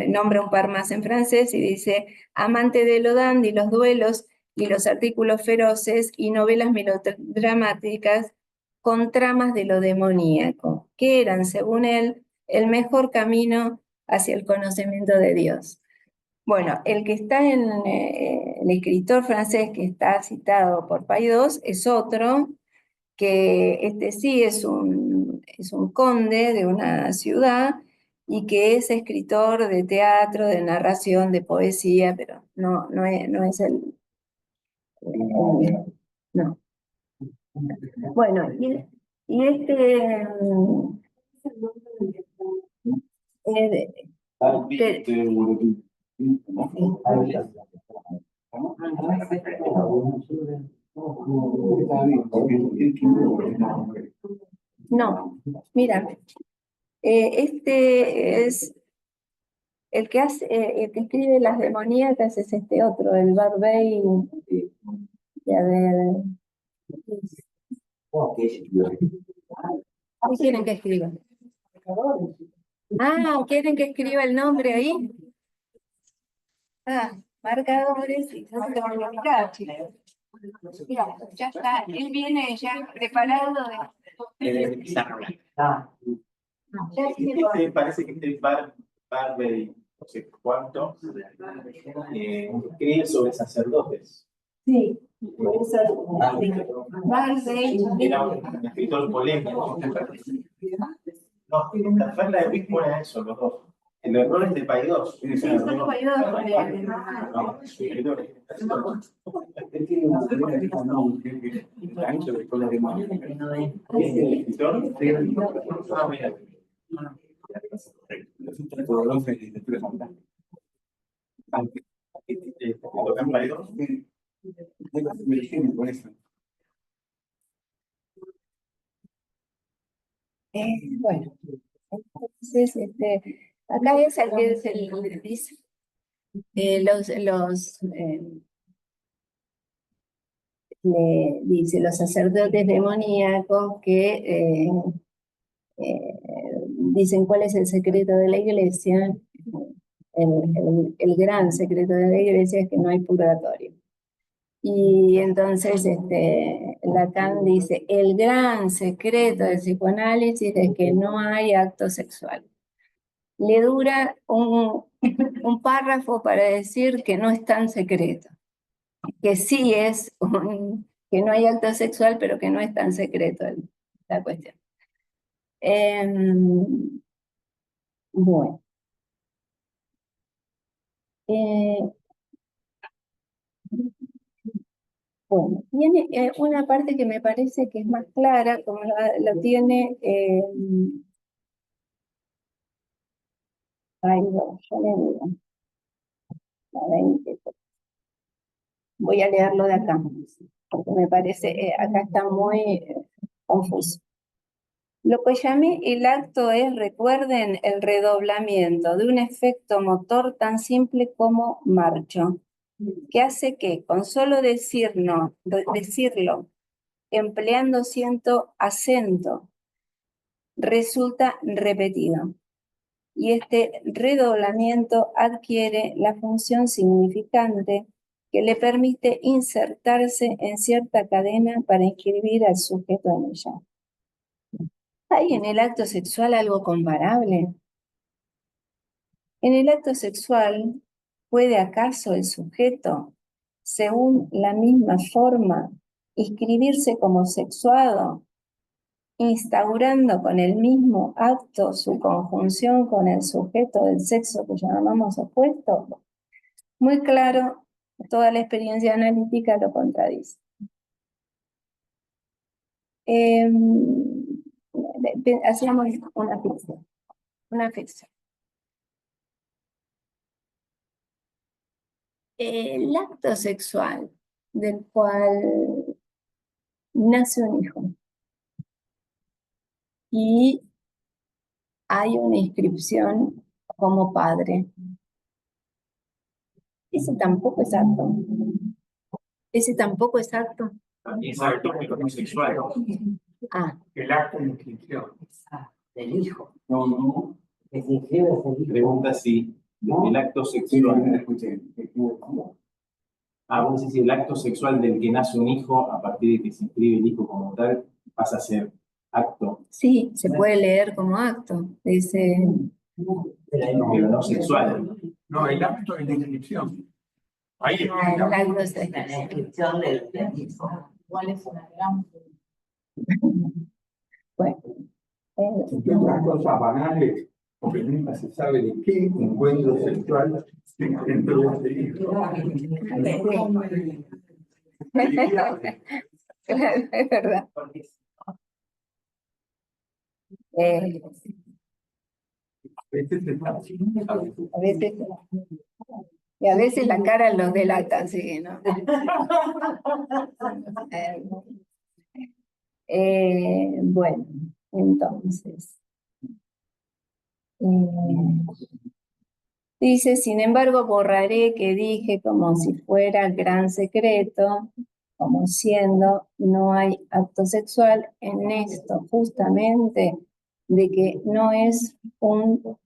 nombra un par más en francés y dice, amante de lo dandy, los duelos y los artículos feroces y novelas melodramáticas con tramas de lo demoníaco. que eran, según él, el mejor camino hacia el conocimiento de Dios. Bueno, el que está el escritor francés que está citado por Paidós es otro, que este sí es un conde de una ciudad y que es escritor de teatro, de narración, de poesía, pero no es el no. Bueno, y este no, mira, este es el que escribe Las demoníacas, es este otro, el Barbey, a ver. ¿Qué quieren que escriba? Ah, ¿quieren que escriba el nombre ahí? Ah, marcadores y no te van a mirar, chicos. Mira, ya está, él viene ya preparado Parece que este Barbey, no sé cuánto, escribe sobre sacerdotes. Sí, por eso. Barbey. Era un escritor polémico. No, la falta de Rick pone eso, los dos. El error es de Paidós. Sí, son de Paidós. No, escritores. Él tiene una teoría que no, que está hecho de cosas de mal. ¿Es el escritor? Ah, mira. Todo lo que es literatura fantástica. ¿Tocan Paidós? Me dijeron por eso. Bueno, entonces, acá es el que dice le dice los sacerdotes demoníacos que dicen cuál es el secreto de la iglesia. El gran secreto de la iglesia es que no hay purgatorio. Y entonces Lacan dice, el gran secreto del psicoanálisis es que no hay acto sexual. Le dura un párrafo para decir que no es tan secreto, que sí es, que no hay acto sexual, pero que no es tan secreto la cuestión. Bueno. Bueno, tiene una parte que me parece que es más clara, como lo tiene... ay, no, yo le digo. Voy a leerlo de acá, porque me parece, acá está muy confuso. Lo que llamé el acto es, recuerden, el redoblamiento de un efecto motor tan simple como marcho, que hace que, con solo decirlo, empleando cierto acento, resulta repetido. Y este redoblamiento adquiere la función significante que le permite insertarse en cierta cadena para inscribir al sujeto en ella. ¿Hay en el acto sexual algo comparable? En el acto sexual, ¿puede acaso el sujeto, según la misma forma, inscribirse como sexuado, instaurando con el mismo acto su conjunción con el sujeto del sexo que llamamos opuesto? Muy claro, toda la experiencia analítica lo contradice. Hacíamos una ficción. El acto sexual del cual nace un hijo y hay una inscripción como padre. Ese tampoco es acto. Ese tampoco es acto. Es acto, pero no sexual. Ah. El acto de inscripción del hijo. No. Que se inscribe es el hijo. Pregunta si el acto sexual. Vamos a decir, si el acto sexual del que nace un hijo, a partir de que se inscribe el hijo como tal, pasa a ser acto, Sí, se puede leer como acto. Dice, pero no sexual. No, el acto es la inscripción. Ahí el acto La sexual. descripción del mismo. Igual es una gran... Bueno, Entre otras cosas banales, porque nunca se sabe de qué encuentro sexual se encuentra este hijo. claro, es verdad. A veces, y a veces la cara los delata, sí, ¿no? Bueno, entonces. Dice, sin embargo, borraré que dije como si fuera gran secreto, como siendo no hay acto sexual en esto, justamente de que no es un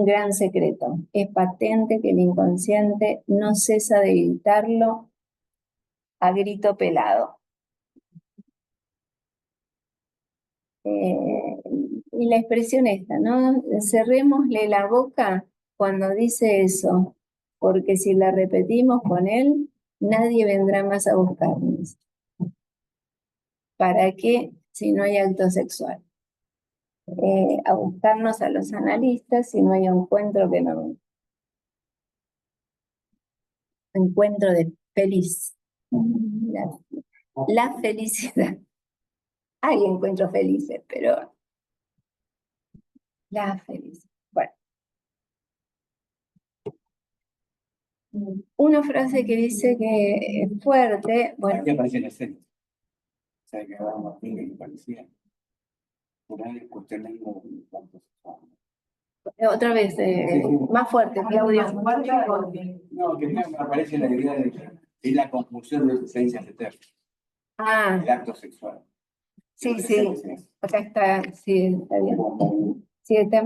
gran secreto. Es patente que el inconsciente no cesa de gritarlo a grito pelado. Y la expresión esta, ¿no? Cerrémosle la boca cuando dice eso, porque si la repetimos con él, nadie vendrá más a buscarnos. ¿Para qué si no hay acto sexual? A buscarnos a los analistas si no hay encuentro que no. Encuentro de feliz. La felicidad. Hay encuentros felices, pero la felicidad. Bueno. Una frase que dice que es fuerte, bueno. Aquí aparece la escena. ¿Sabe que ahora Martín que parecía? Por ahí cuestionando el acto sexual. Otra vez, más fuerte, Claudio. No, que me aparece la idea de que es la confusión de esencias eternas. Ah, El acto sexual. sí, sí. Acá está, sí, está bien. Sí, está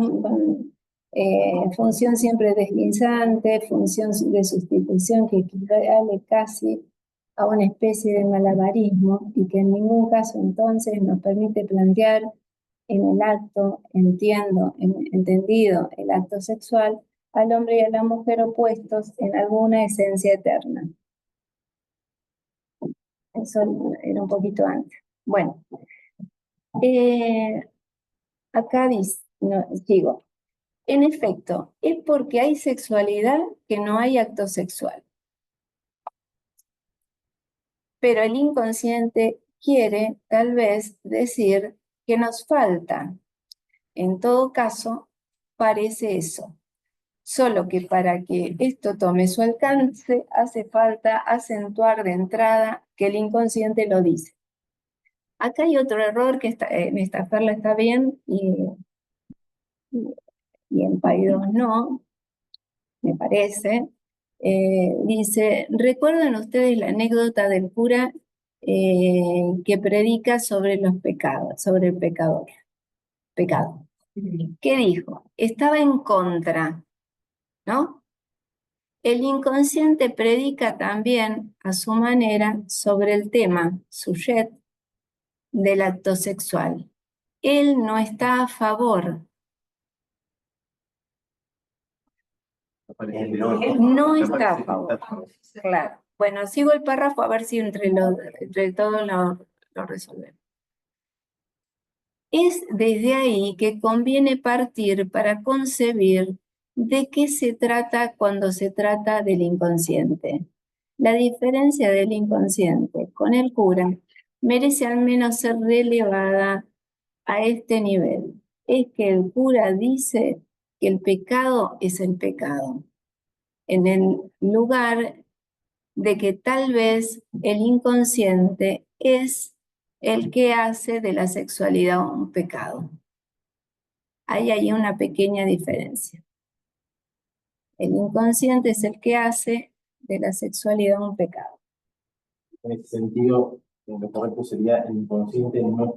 función siempre deslizante, función de sustitución que equivale casi a una especie de malabarismo y que en ningún caso entonces nos permite plantear en el acto, entendido el acto sexual, al hombre y a la mujer opuestos en alguna esencia eterna. Eso era un poquito antes. Bueno, acá dice, no, digo, en efecto, es porque hay sexualidad que no hay acto sexual. Pero el inconsciente quiere, tal vez, decir que nos falta. En todo caso, parece eso. Solo que para que esto tome su alcance, hace falta acentuar de entrada que el inconsciente lo dice. Acá hay otro error que en esta perla está bien y en Paidós no, me parece. Dice, ¿recuerdan ustedes la anécdota del cura que predica sobre los pecados, sobre el pecado? ¿Qué dijo? Estaba en contra, ¿no? El inconsciente predica también a su manera sobre el tema, sujet, del acto sexual. Él no está a favor. No está a favor. Claro. Bueno, sigo el párrafo a ver si entre todos lo resolvemos. Es desde ahí que conviene partir para concebir de qué se trata cuando se trata del inconsciente. La diferencia del inconsciente con el cura merece al menos ser relevada a este nivel. Es que el cura dice que el pecado es el pecado, en el lugar de que tal vez el inconsciente es el que hace de la sexualidad un pecado. Hay una pequeña diferencia. El inconsciente es el que hace de la sexualidad un pecado. En ese sentido, lo correcto sería el inconsciente no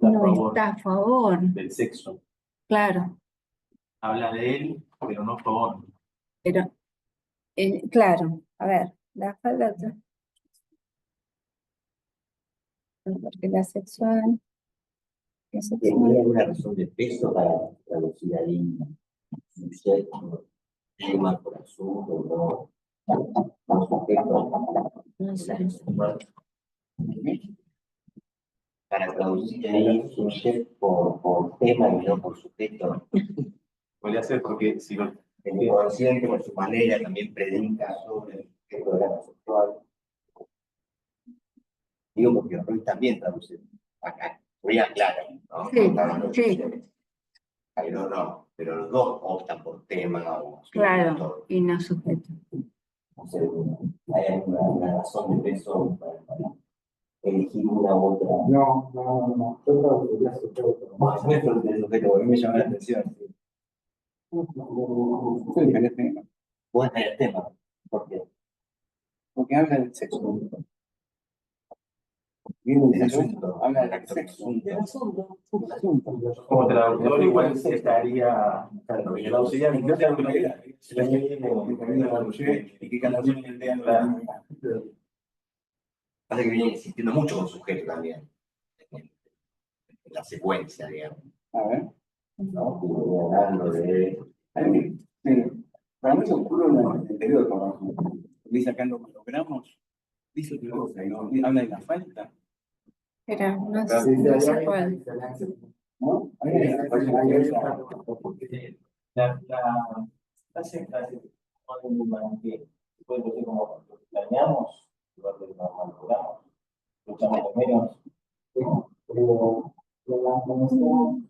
está a favor del sexo. Claro. Habla de él, pero no a favor. Pero, claro, a ver, la falda. Porque la sexual. La ¿Tenía sexual. alguna razón de peso para traducir ahí sujeto, tema por asunto, no sujeto? No sé. Para traducir ahí sujeto por tema y no por sujeto. Podría ser porque si lo El inconsciente, por su manera, también predica sobre el sujeto de la sexual. Digo porque Ruiz también traduce acá. Voy a aclarar, ¿no? Sí, sí. Pero no, pero los dos optan por tema o Claro, y no sujeto. O sea, hay alguna razón de peso para elegir una u otra. No. Yo traduciría sujeto. Más eso de sujeto, a mí me llama la atención. Es el primer tema, Vos tenés el tema, porque porque habla del sexo. Viene el del asunto, habla del sexo. Del asunto. Del asunto. como traductor igual estaría traduciría mi clase de autoridad. Y que cada uno entienda. pasa que viene insistiendo mucho con sujeto también. En la secuencia, digamos. A ver. ¿No? Y venía hablando de. Para mí se ocurre en el interior, dice acá lo logramos, dice otra cosa, ¿no? Habla de la falta, Pero no Sí, sé, no sé hay cuál. diferencia. ¿no? La secta se pone que puede ser como planeamos, igual que nos logramos, luchamos de menos. La comisión,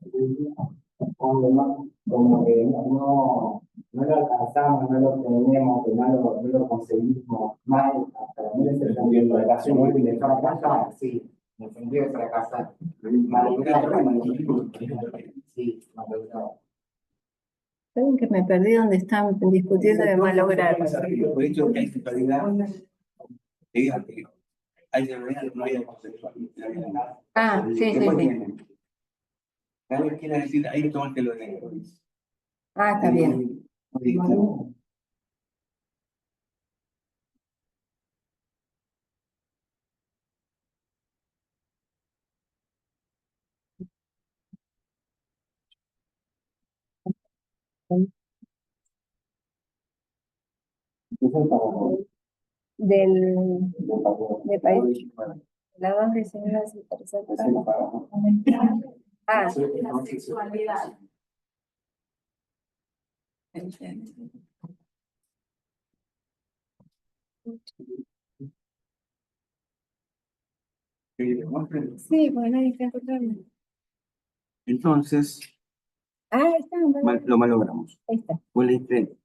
como que no lo alcanzamos, no lo tenemos, que no lo conseguimos mal, para mí es el sentido de fracaso, de fracasar, sí, en el sentido de fracasar. Sí, malograr. Saben que me perdí donde están discutiendo de malograr. Por hecho que hay sexualidad, diga que hay sexualidad, no hay homosexualidad. Ah, sí, sí, Después sí. tienen. Cada vez quiere decir, ahí tomate lo negro. Ah, está bien. Del país. La dos diseñadas y tercera. Ah, La sexualidad. sí, bueno, ahí está encontrando. Entonces, Ah, está, bueno, lo malogramos. ahí está. Fue la diferencia.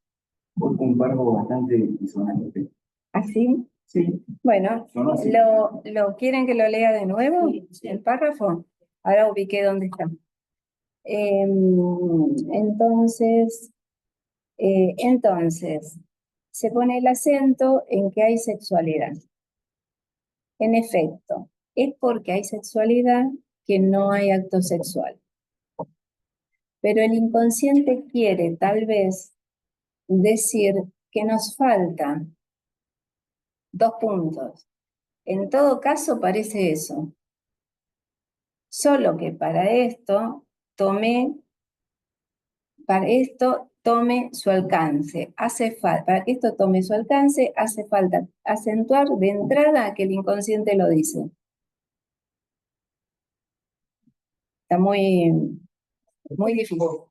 Porque un párrafo bastante disonante. ¿Así? Sí. Bueno, Sonó así. ¿lo quieren que lo lea de nuevo? ¿El párrafo? Ahora ubiqué dónde está. Entonces, se pone el acento en que hay sexualidad. En efecto, es porque hay sexualidad que no hay acto sexual. Pero el inconsciente quiere tal vez decir que nos faltan 2 puntos. En todo caso parece eso. Solo que para esto tome su alcance. Para que esto tome su alcance, hace falta acentuar de entrada que el inconsciente lo dice. Está muy difícil. Lo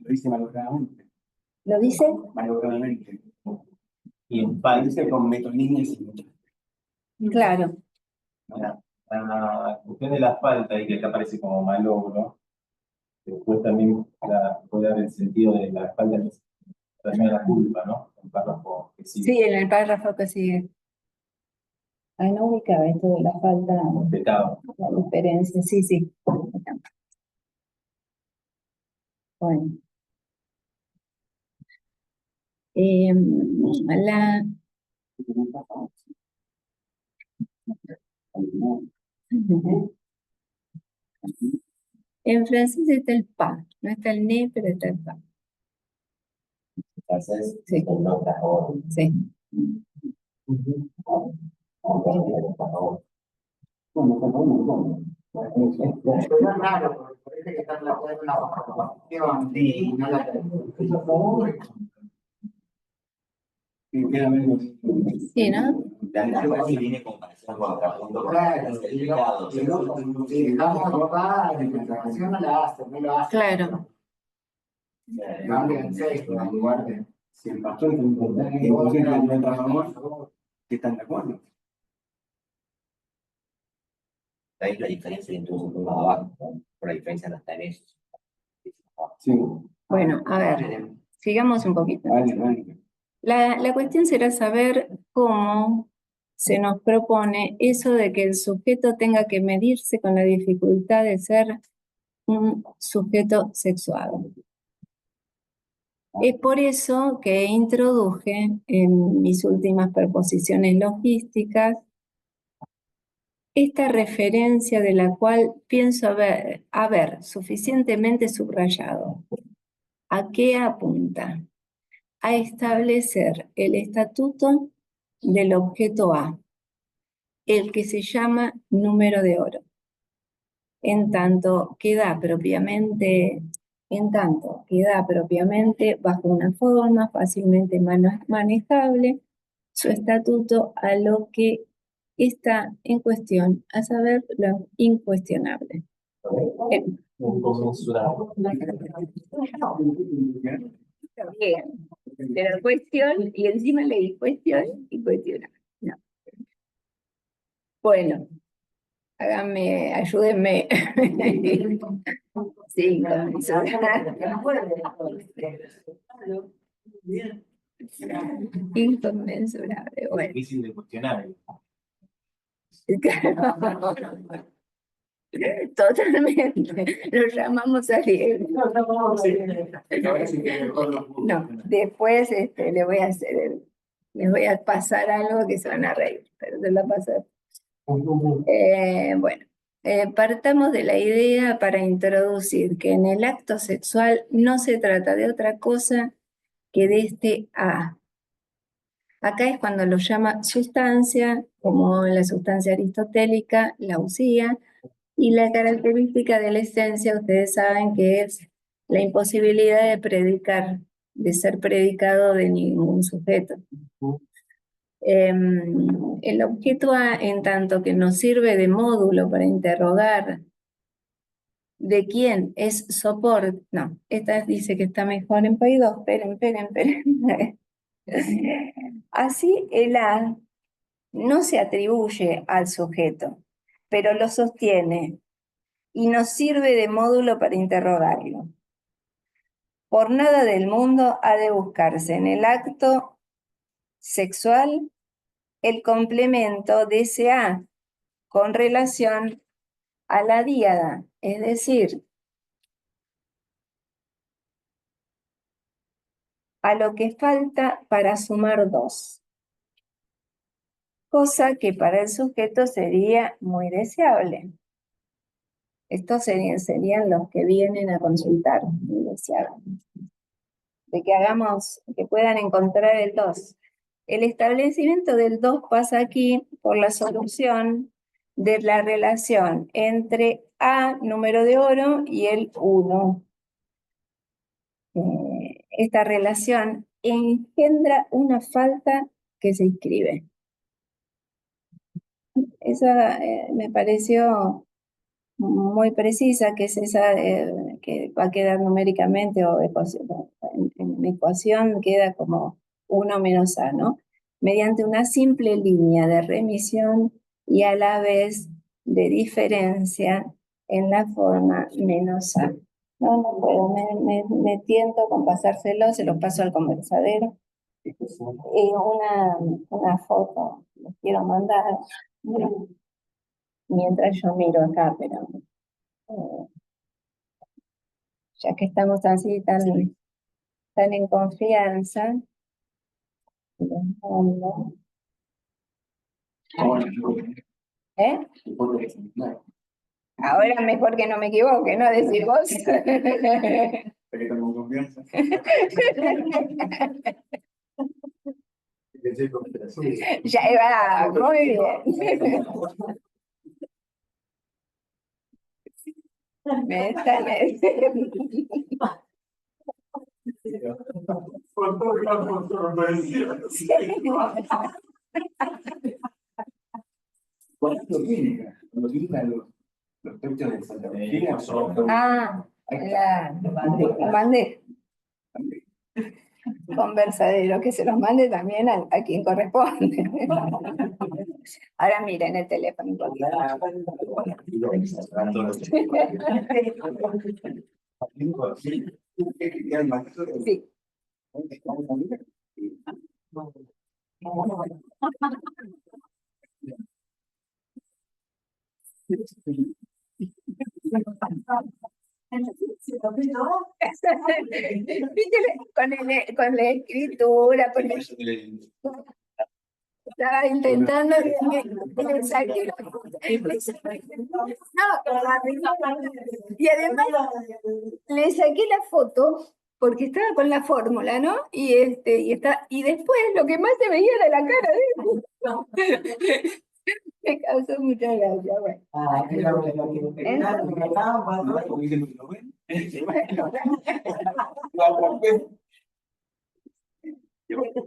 dice malogradamente. ¿Lo dice? Malogradamente. Y en Lo dice con metonímicas y muchas. Claro. La cuestión de la falta y que acá aparece como malogro, después también puede dar el sentido de la falta que también la culpa, ¿no? El párrafo que sigue. Sí, en el párrafo que sigue. Ahí no ubicaba esto de la falta, Pecado. la diferencia. Sí, sí. Bueno. En francés está el pas, no está el ne, pero está el pas. Entonces, Sí. con otra orden. Sí. Bueno, está bueno. Pero es raro, porque parece que está planteando una composición y no la Y queda menos. Sí, ¿no? Algo que viene comparación contrapunto con Claro, los certificados. si dejamos acá, la interpretación no la hace, no lo hace. Claro. Cambia en sexto, en lugar de. Si el pastor es inconsciente de nuestra amor, ¿qué están de acuerdo? Ahí la diferencia incluso por abajo, por la diferencia no está en eso. Sí. Bueno, a ver, sigamos un poquito. Vale. La cuestión será saber cómo se nos propone eso de que el sujeto tenga que medirse con la dificultad de ser un sujeto sexuado. Es por eso que introduje en mis últimas proposiciones logísticas esta referencia de la cual pienso haber suficientemente subrayado. ¿A qué apunta? A establecer el estatuto del objeto A, el que se llama número de oro. En tanto queda propiamente bajo una forma fácilmente manejable su estatuto a lo que está en cuestión, a saber, lo incuestionable. Bien, pero cuestión, y encima le di cuestión y cuestionable. No. Bueno, ayúdenme. Sí, inconmensurable. Bueno. Difícil de cuestionar. Totalmente. Lo llamamos a Diego. No, después les voy a pasar algo que se van a reír, pero se la pasar. Bueno, partamos de la idea para introducir que en el acto sexual no se trata de otra cosa que de este A. Acá es cuando lo llama sustancia, como la sustancia aristotélica, la usía, y la característica de la esencia, ustedes saben que es la imposibilidad de predicar, de ser predicado de ningún sujeto. El objeto A, en tanto que nos sirve de módulo para interrogar de quién es soporte, no, esta dice que está mejor en Paidós, esperen. Así el A no se atribuye al sujeto, pero lo sostiene y nos sirve de módulo para interrogarlo. Por nada del mundo ha de buscarse en el acto sexual el complemento de ese A con relación a la díada, es decir, a lo que falta para sumar 2. Cosa que para el sujeto sería muy deseable. Estos serían los que vienen a consultar, muy deseables. De que puedan encontrar el 2. El establecimiento del 2 pasa aquí por la solución de la relación entre A, número de oro, y el 1. Esta relación engendra una falta que se inscribe. Esa me pareció muy precisa, que es esa que va a quedar numéricamente o en ecuación queda como 1 menos A, ¿no? Mediante una simple línea de remisión y a la vez de diferencia en la forma menos A. No puedo, me tiento con pasárselo, se lo paso al conversadero. Y una foto les quiero mandar mientras yo miro acá, pero ya que estamos así tan en confianza, ¿eh? Ahora mejor que no me equivoque, ¿no? Decir vos. Ya va, muy bien. Me están... Cuando vine los pechos de Santa Cristina, Ah, la mandé. Conversadero, que se los mande también a quien corresponde. Ahora miren el teléfono un poquito. Sí. Con la escritura, estaba intentando que le saqué la foto. Y además le saqué la foto porque estaba con la fórmula, ¿no? Y después lo que más se veía era la cara de él. Me causó mucha gracia.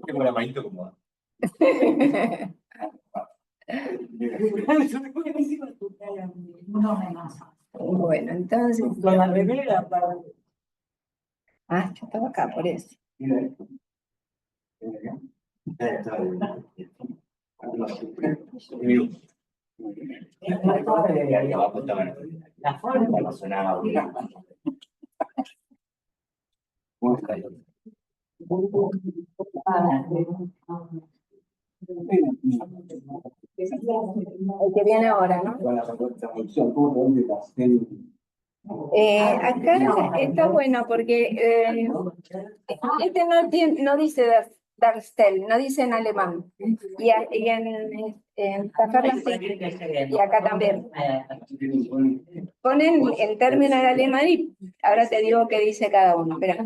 Tengo la manito como. Bueno, entonces. Con la remera, Ah, yo estaba acá por eso. La forma no sonaba. El que viene ahora, ¿no? Acá está bueno porque este no dice Darmstadt, no dice en alemán. Y en Taferla sí. Y acá también. Ponen el término en alemán y ahora te digo qué dice cada uno. Mira,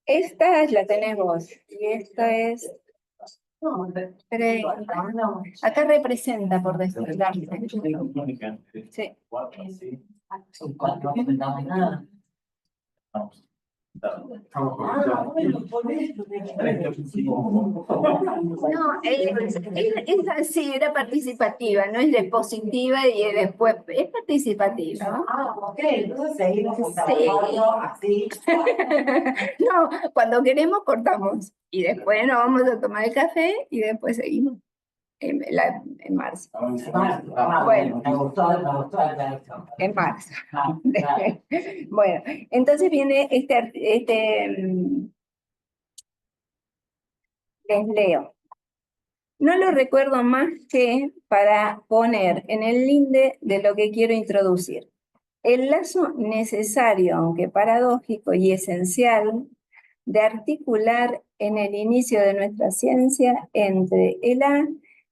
esta la tenés vos. Y esta es... Acá representa, por decirlo. Sí. No, es así, era participativa, no es de positiva y después es participativa. ok, entonces seguimos Sí. No, cuando queremos cortamos y después nos vamos a tomar el café y después seguimos en marzo. Bueno, me gustó en marzo. Bueno, entonces viene les leo. No lo recuerdo más que para poner en el linde de lo que quiero introducir. El lazo necesario, aunque paradójico y esencial, de articular en el inicio de nuestra ciencia entre el A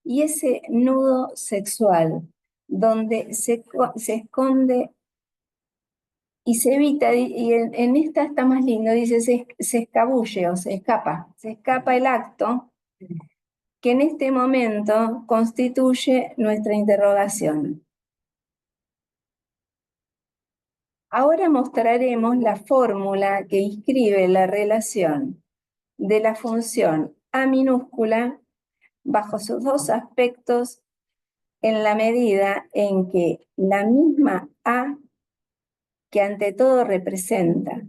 y ese nudo sexual, donde se esconde y se evita, y en esta está más lindo, dice, se escabulle o se escapa el acto que en este momento constituye nuestra interrogación. Ahora mostraremos la fórmula que inscribe la relación de la función A minúscula bajo sus dos aspectos en la medida en que la misma A, que ante todo representa,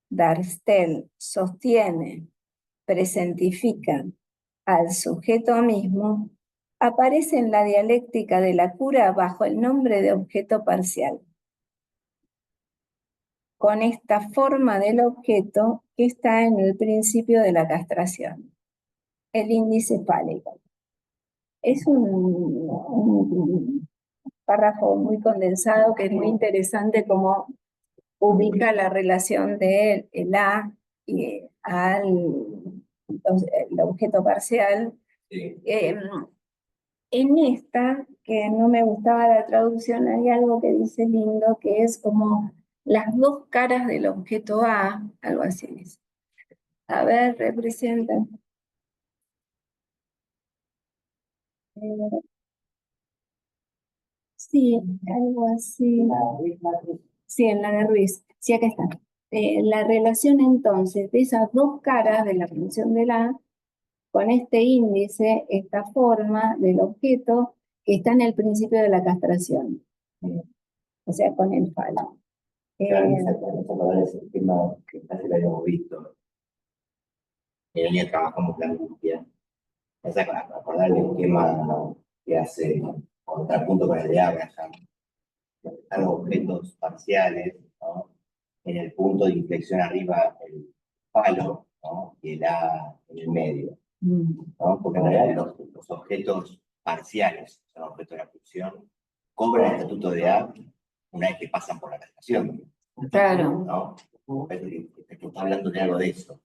Darmstadt sostiene, presentifica al sujeto mismo, aparece en la dialéctica de la cura bajo el nombre de objeto parcial, con esta forma del objeto que está en el principio de la castración, el índice fálico. Es un párrafo muy condensado que es muy interesante como ubica la relación de el A y el objeto parcial. Sí. En esta, que no me gustaba la traducción, hay algo que dice lindo, que es como las dos caras del objeto A, algo así dice. A ver, representa. Eh, sí, algo así. Sí, en la de Ruiz. Sí, acá está. La relación entonces de esas dos caras de la función de la con este índice, esta forma del objeto que está en el principio de la castración, o sea, con el falo. Ese tema que casi lo habíamos visto. En línea trabajamos la angustia. Es acordar el esquema que hace contrapunto con el de Abraham. Están los objetos parciales, ¿no? En el punto de inflexión arriba el palo, ¿no? Y el A en el medio, ¿no? Porque en realidad los objetos parciales, son objetos de la función, cobran el estatuto de A una vez que pasan por la castración. Claro. ¿No? Está hablando de algo de eso,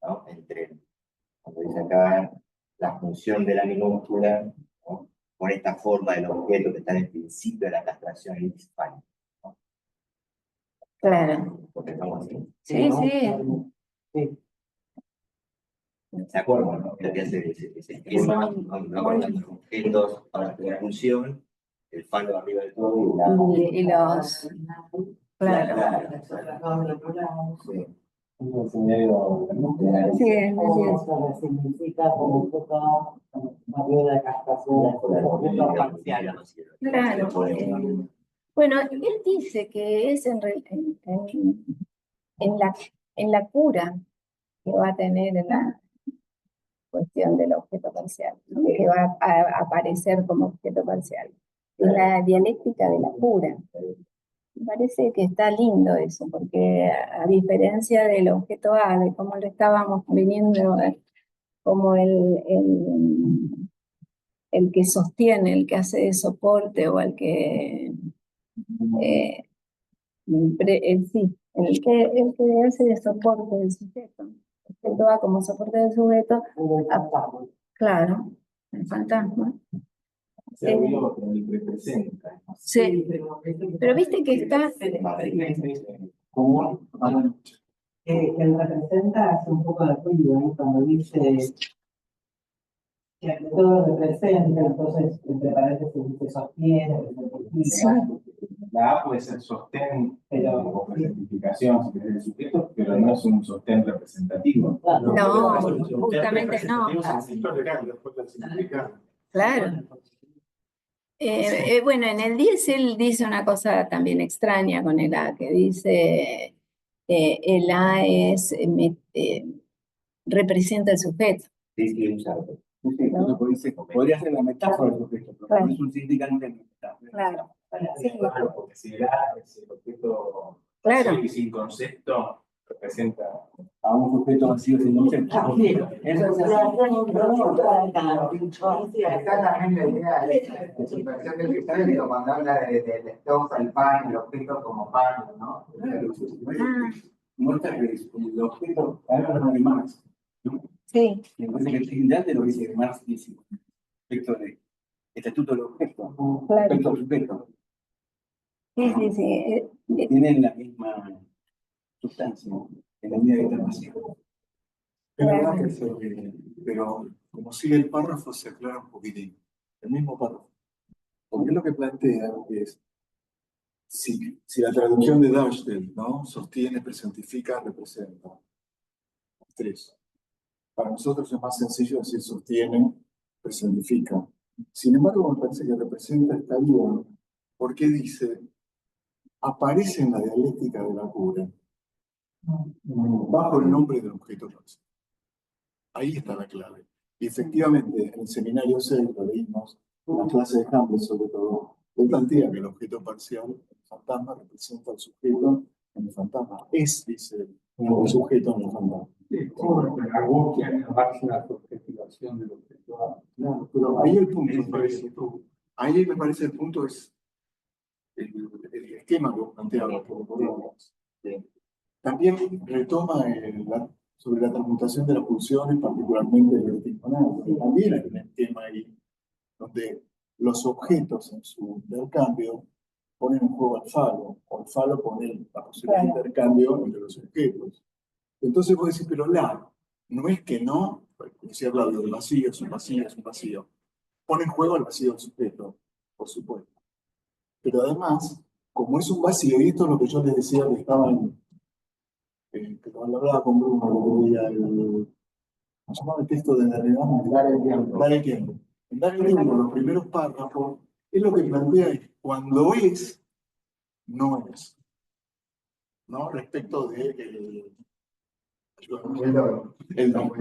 ¿no? Entre, como dice acá, la función de la minúscula, ¿no? Con esta forma del objeto que está en el principio de la castración inicial. ¿No? Claro. Porque estamos así. Sí, ¿no? sí. ¿Se acuerdan, no? Que hace ese esquema, ¿no? Hablando de objetos para la función, el falo arriba del todo Y los... Claro. Sí. Sí, es significa como un poco mayor de castración, objetos parciales. claro. Bueno, él dice que es en la cura que va a tener la cuestión del objeto parcial, ¿no? Que va a aparecer como objeto parcial. Es la dialéctica de la cura. Me parece que está lindo eso, porque a diferencia del objeto A, de cómo lo estábamos viniendo como el que sostiene, el que hace de soporte o el que sí, el que hace de soporte del sujeto. El sujeto A como soporte del sujeto. Claro, el fantasma. Se olvidó que ni representa. Sí, pero viste que está. ¿Cómo? El representa hace un poco de ruido, ¿eh? Cuando dice que todo representa, entonces entre paréntesis se sostiene, Sí. La A puede ser sostén o presentificación, si querés, del sujeto, pero no es un sostén representativo. No, justamente no. Claro. Bueno, en el 10 él dice una cosa también extraña con el A, que dice el A representa el sujeto. Sí, sí, exacto. ¿No? Podría ser la metáfora del sujeto, pero Claro. no es un significante de metáfora. Claro. Sí. Claro, porque si el A es el objeto Claro. y sin concepto, representa A un sujeto vacío sin concepto. Eso es está también la idea de superposición del cristal, cuando habla de Stones al pan, el objeto como pan, ¿no? Muestra que el objeto, ahora de Marx, ¿no? Sí. Me parece que es interesante lo que dice Marx, dice, respecto de estatuto del objeto, Claro. respecto al sujeto. Sí. Tienen la misma sustancia, en la medida que están vacíos. Es verdad que se pero como sigue el párrafo se aclara un poquitín. El mismo párrafo. Porque lo que plantea es, si la traducción de Dashtel, ¿no? Sostiene, presentifica, representa. Tres. Para nosotros es más sencillo decir sostiene, presentifica. Sin embargo, me parece que representa está bien, porque dice, aparece en la dialéctica de la cura, bajo el nombre del objeto parcial. Ahí está la clave. Y efectivamente, en el seminario 6 lo leímos, en la clase de Hamlet sobre todo, él plantea que el objeto parcial, el fantasma, representa al sujeto en el fantasma. Es, dice él, el sujeto en el fantasma. Sí, como en angustia, en la subjetivación del objeto. Claro, pero ahí el punto, me parece, ahí me parece el punto es el esquema que planteaba. También retoma sobre la transmutación de las funciones, particularmente del articulado. También hay un esquema ahí, donde los objetos en su intercambio ponen en juego al falo, o el falo pone la posibilidad de intercambio entre los objetos. Entonces vos decís, pero no es que no, decía Claudio, el vacío es un vacío, es un vacío. pone en juego el vacío del sujeto, por supuesto. Pero además, como es un vacío, y esto es lo que yo les decía que estaba que cuando hablaba con Bruno, lo que veía ¿cómo se llama el texto de Derrida? Dar el tiempo. Dar el tiempo. En dar el tiempo, los primeros párrafos, es lo que plantea es, cuando es, no es. ¿No? Respecto de el don.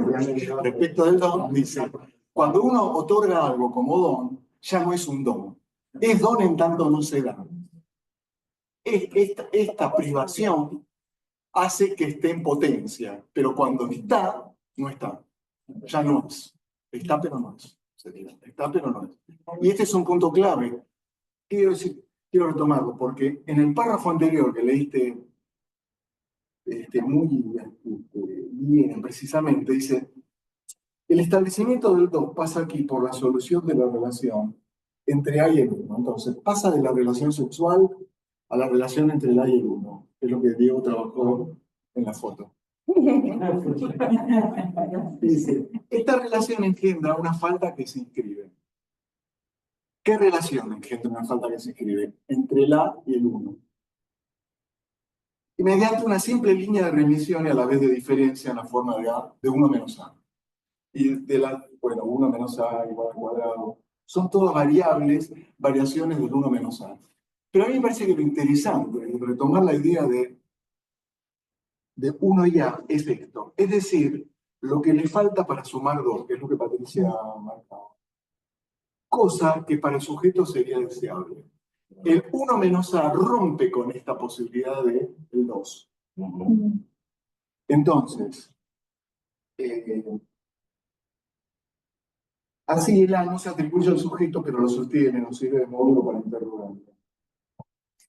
Respecto del don, dice, cuando uno otorga algo como don, ya no es un don. Es don en tanto no se da. Esta privación hace que esté en potencia, pero cuando está, no está. Ya no es. Está, pero no es. Está, pero no es. Y este es un punto clave. Quiero decir, quiero retomarlo, porque en el párrafo anterior que leíste muy bien, precisamente, dice, el establecimiento del don pasa aquí por la solución de la relación entre A y el uno. Entonces, pasa de la relación sexual a la relación entre el A y el uno. Es lo que Diego trabajó en la foto. Dice, esta relación engendra una falta que se inscribe. ¿Qué relación engendra una falta que se inscribe? Entre el A y el 1. Y mediante una simple línea de remisión y a la vez de diferencia en la forma de A, de 1 menos A. Y de la, bueno, 1 menos A igual al cuadrado. Son todas variaciones del 1 menos A. Pero a mí me parece que lo interesante es retomar la idea de 1 y A es esto. Es decir, lo que le falta para sumar 2, que es lo que Patricia ha marcado. Cosa que para el sujeto sería deseable. El 1 menos A rompe con esta posibilidad del 2. Entonces, así el A no se atribuye al sujeto, pero lo sostiene, nos sirve de módulo para interrogarlo.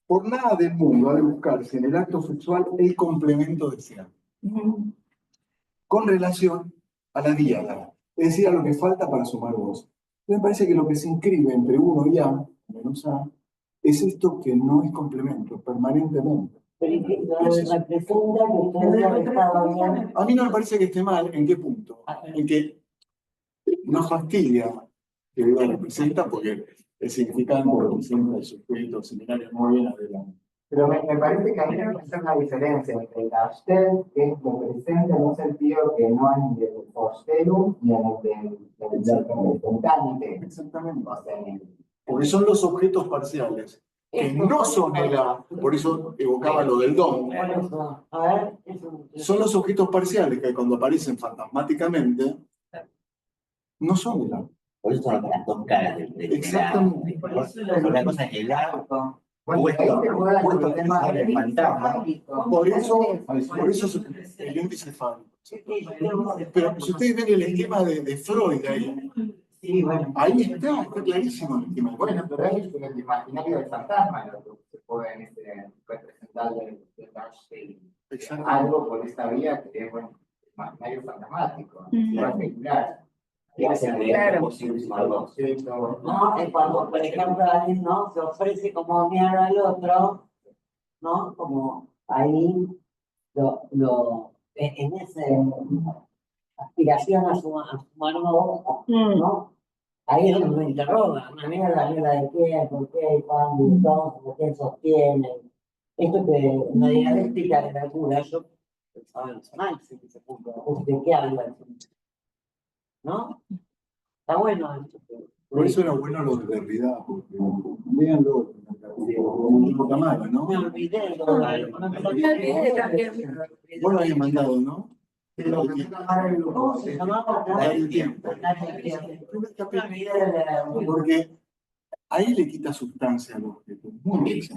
Por nada del mundo ha de buscarse en el acto sexual el complemento deseado. Con relación a la díada, es decir, a lo que falta para sumar 2. Me parece que lo que se inscribe entre 1 y A, menos A, es esto que no es complemento, permanentemente. Pero que representa que ustedes han estado bien. A mí no me parece que esté mal, ¿en qué punto? En que nos fastidia que lo representa porque el significante representa el sujeto, el seminario muy bien adelante. Pero me parece que hay que hacer una diferencia entre el usted, que es lo presente en un sentido que no es ni del posterum ni en el del representante. Exactamente. Porque son los objetos parciales, que no son el A, por eso evocaba lo del don. Son los objetos parciales que cuando aparecen fantasmáticamente, no son el A. Por eso son las dos caras del Exactamente. Una cosa es el arco. Bueno, ahí te juega el tema del fantasma. Por eso el índice fálico. Pero si ustedes ven el esquema de Freud ahí, Sí, bueno. ahí está clarísimo el esquema. Bueno, pero ahí es el imaginario del fantasma lo que se puede representar del algo por esta vía que es, bueno, imaginario fantasmático, particular. Claro. No, es cuando, por ejemplo, alguien no se ofrece como mirar al otro, ¿no? Como ahí en esa aspiración a sumar nuevo, ¿no? Ahí es donde me interroga, una mierda de quién, por qué, cuándo, entonces, por qué sostiene. Esto que en la dialéctica de la cura, yo pensaba en los análisis de ese punto, ¿de qué habla? ¿No? Está bueno esto. Por eso era bueno lo de Derrida, porque véanlo en la cámara, ¿no? Me olvidé. Vos lo habías mandado, ¿no? ¿Cómo se llamaba? Dar el tiempo. Porque ahí le quita sustancia al objeto. No es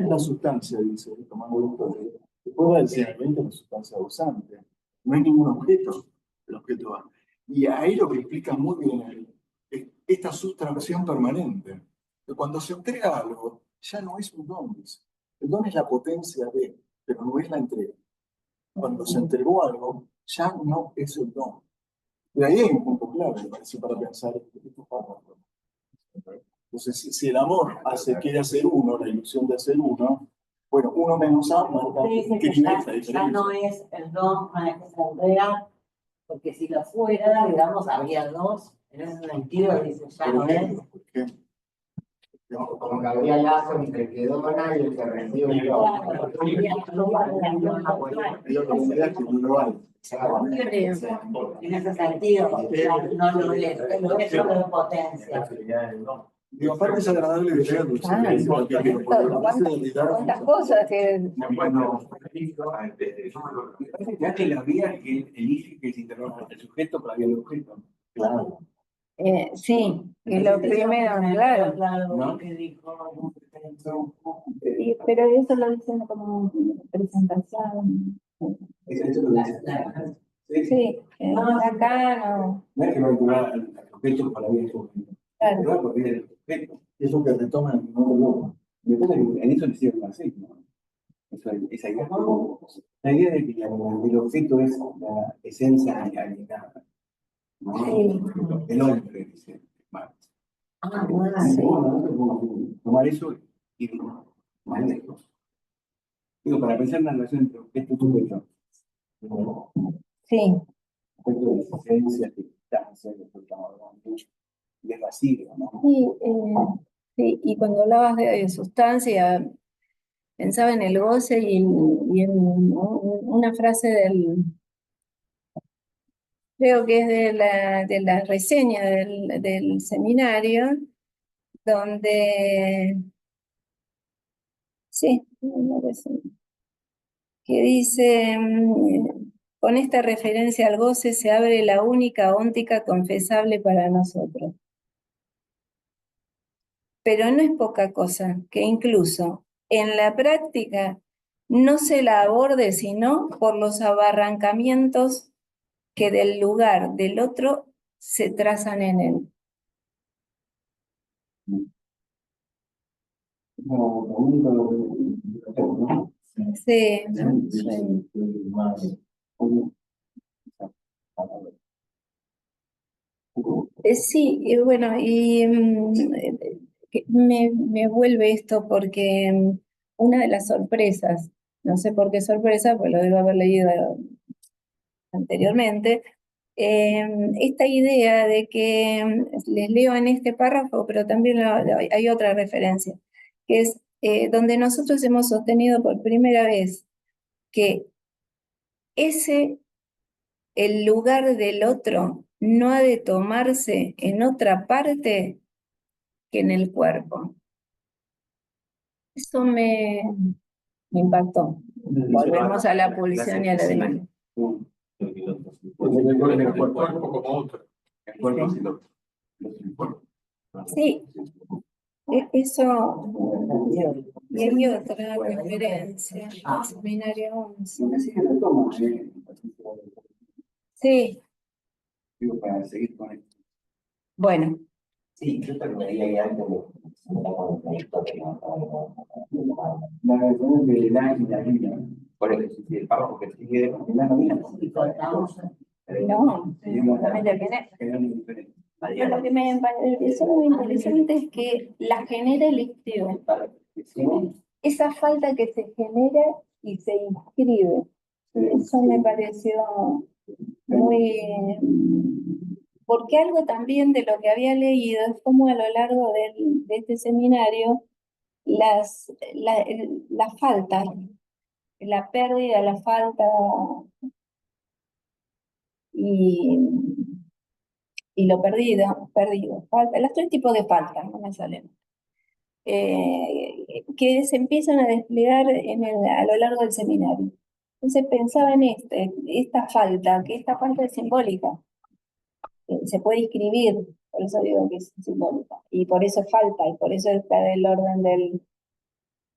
la sustancia, dice, tomando esto de. Después va a decir, realmente la sustancia usante. No hay ningún objeto, el objeto va. Y ahí lo que explica muy bien es esta sustracción permanente. Que cuando se entrega algo, ya no es un don. El don es la potencia de, pero no es la entrega. Cuando se entregó algo, ya no es el don. Y ahí hay un punto clave, me parece, para pensar estos párrafos. Entonces, si el amor quiere hacer uno, la ilusión de hacer uno, bueno, 1 menos A marca que ya no es el don para que se entrega, porque si lo fuera, digamos, habría 2 En ese sentido, dice, ya no es. Como que habría lazo entre el que dona y el que recibe. En ese sentido, ya no lo es solo de potencia. Y aparte es agradable vivir ¿Cuántas cosas que... Ya que la vía que elige que se interroga el sujeto para el objeto. Claro. Sí, que lo primero, claro. ¿No? Que dijo, Pero eso lo dicen como presentación. Eso lo dice. Sí, acá no. No es que va a vincular al objeto para bien su objeto. Claro. Porque es el objeto. Eso que retoma en otro lugar. Después en eso le sirve más, ¿no? Esa idea. La idea de que el objeto es la esencia alienada. ¿No? Sí. El hombre, dice Marx. Sí. Tomar eso y ir más lejos. Digo, para pensar en la relación entre objeto y sujeto. Sí. Objeto de esencia, de distancia, de vacío, ¿no? Sí, y cuando hablabas de sustancia, pensaba en el goce y en una frase creo que es de la reseña del seminario, donde, sí, una reseña, que dice, con esta referencia al goce se abre la única óntica confesable para nosotros. Pero no es poca cosa que incluso en la práctica no se la aborde sino por los abarrancamientos que del lugar del otro se trazan en él. Sí, sí, bueno, y me vuelve esto porque una de las sorpresas, no sé por qué sorpresa, pues lo debo haber leído anteriormente, esta idea de que les leo en este párrafo, pero también hay otra referencia, que es donde nosotros hemos sostenido por primera vez que el lugar del otro no ha de tomarse en otra parte que en el cuerpo. Eso me impactó. Volvemos a la pulsión y a la demanda. El cuerpo como otro. El cuerpo sin otro. Sí, eso. Y hay otra referencia, el seminario 11. Sí. Digo, para seguir con esto. Bueno. Sí, yo terminaría ahí antes de La relación de la y la vida. por el párrafo que sigue en la novela. No, también terminé. Pero lo que me pareció muy interesante es que la genera el inscribe. Esa falta que se genera y se inscribe. Eso me pareció muy... Porque algo también de lo que había leído es como a lo largo de este seminario la falta, la pérdida, la falta y lo perdido, falta, los tres tipos de faltas, no me salen, que se empiezan a desplegar a lo largo del seminario. Entonces pensaba en esta falta, que esta falta es simbólica. Se puede escribir, por eso digo que es simbólica, y por eso falta, y por eso está del orden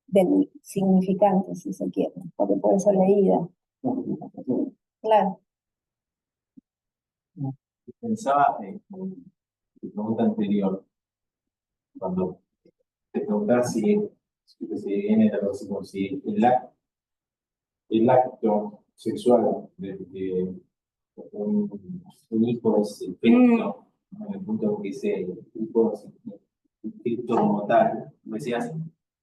del significante, si se quiere, porque puede ser leída. Claro. Pensaba en la pregunta anterior, cuando te preguntaba si viene algo así como si el acto sexual de un hijo es el feto, ¿no? En el punto en que dice el hijo es inscrito como tal, decías,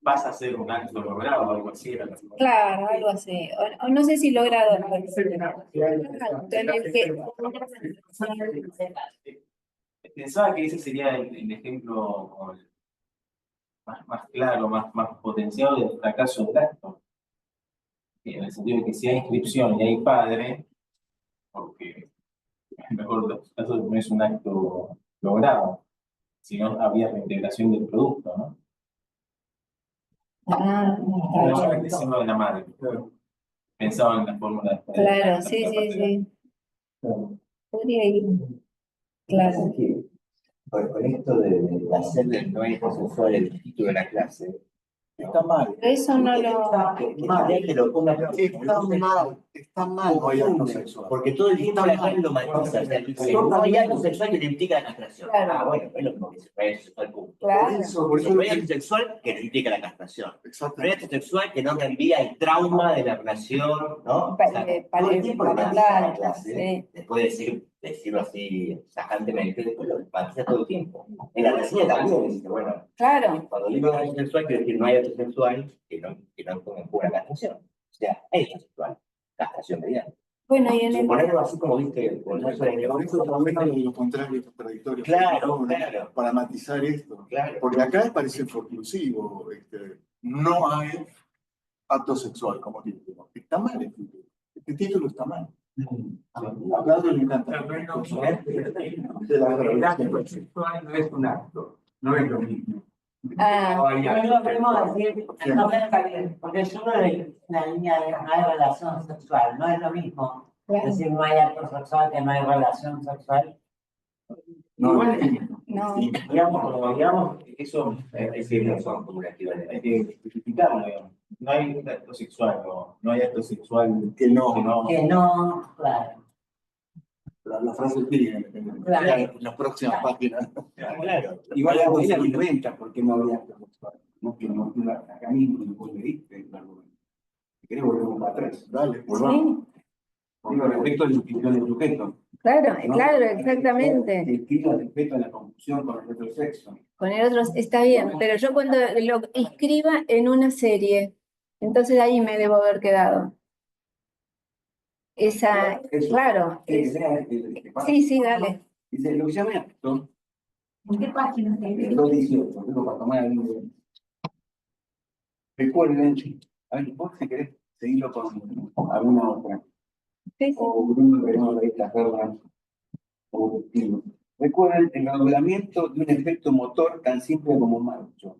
vas a hacer un acto logrado o algo así. Claro, algo así. O no sé si logrado. pensaba que ese sería el ejemplo como más claro, más potenciado del fracaso del acto. En el sentido de que si hay inscripción y hay padre, porque en mejor de los casos no es un acto logrado, sino había reintegración del producto, ¿no? Pero yo decirlo de la madre. Pensaba en la fórmula. Claro, sí, sí, sí. Podría ir. Claro. Con esto de hacer del no heterosexual el título de la clase, Está mal. Pero eso no lo... que lo ponga Está mal no hay acto sexual. porque todo el tiempo la clase lo matiza. O sea, dice, no hay acto sexual que le implica la castración. Claro. Ah, bueno, es lo mismo que se puede sexual punto. Claro. Por eso No hay acto sexual que no implica la castración. No hay exactamente. acto sexual que no reenvía el trauma de la relación, ¿no? O sea, todo el tiempo lo matiza la clase, sí. después de decirlo así tajantemente, después lo matiza todo el tiempo. En la reseña también dice, bueno, Claro. cuando digo acto sexual, quiero decir no hay acto sexual que no ponga castración. O sea, hay acto sexual, castración mediante. Bueno, y en el... Ponerlo así como viste, por eso de Por eso también lo contrario es contradictorio. Claro, claro. Para matizar esto. Claro. Porque acá parece forclusivo. No hay acto sexual como título. Está mal el título. Este título está mal. Hablando de El acto sexual no es un acto, no es lo mismo. Ah, No lo podemos decir, no está bien, porque es uno de la línea de no hay relación sexual, no es lo mismo. claro. Decir no hay acto sexual que no hay relación sexual. No. Digamos, eso es que no son acumulativas, hay que especificarlo, digamos. No hay acto sexual, no hay acto sexual que no. Que no, claro. La frase sigue en las próximas páginas. Claro. Igual la modelo argumenta por qué no habría acto sexual. No que no, acá mismo vos le diste el argumento. Si querés volvemos para atrás. Dale, volvamos. Digo, respecto a la inscripción del sujeto. Claro, ¿no? claro, exactamente. Escrito respecto a la confusión con el otro sexo. Con el otro está bien, pero yo cuando lo inscriba en una serie, entonces ahí me debo haber quedado. Esa, Eso. claro. Sí, sí, dale. Dice, lo que llama acto, ¿En qué página está? el 218, digo, para tomar algún. Recuerden, a ver, vos si querés seguirlo con alguna otra. Sí, sí. O Bruno, que no lo veis hacerla como testigo. Recuerden el regulamiento de un efecto motor tan simple como marcho.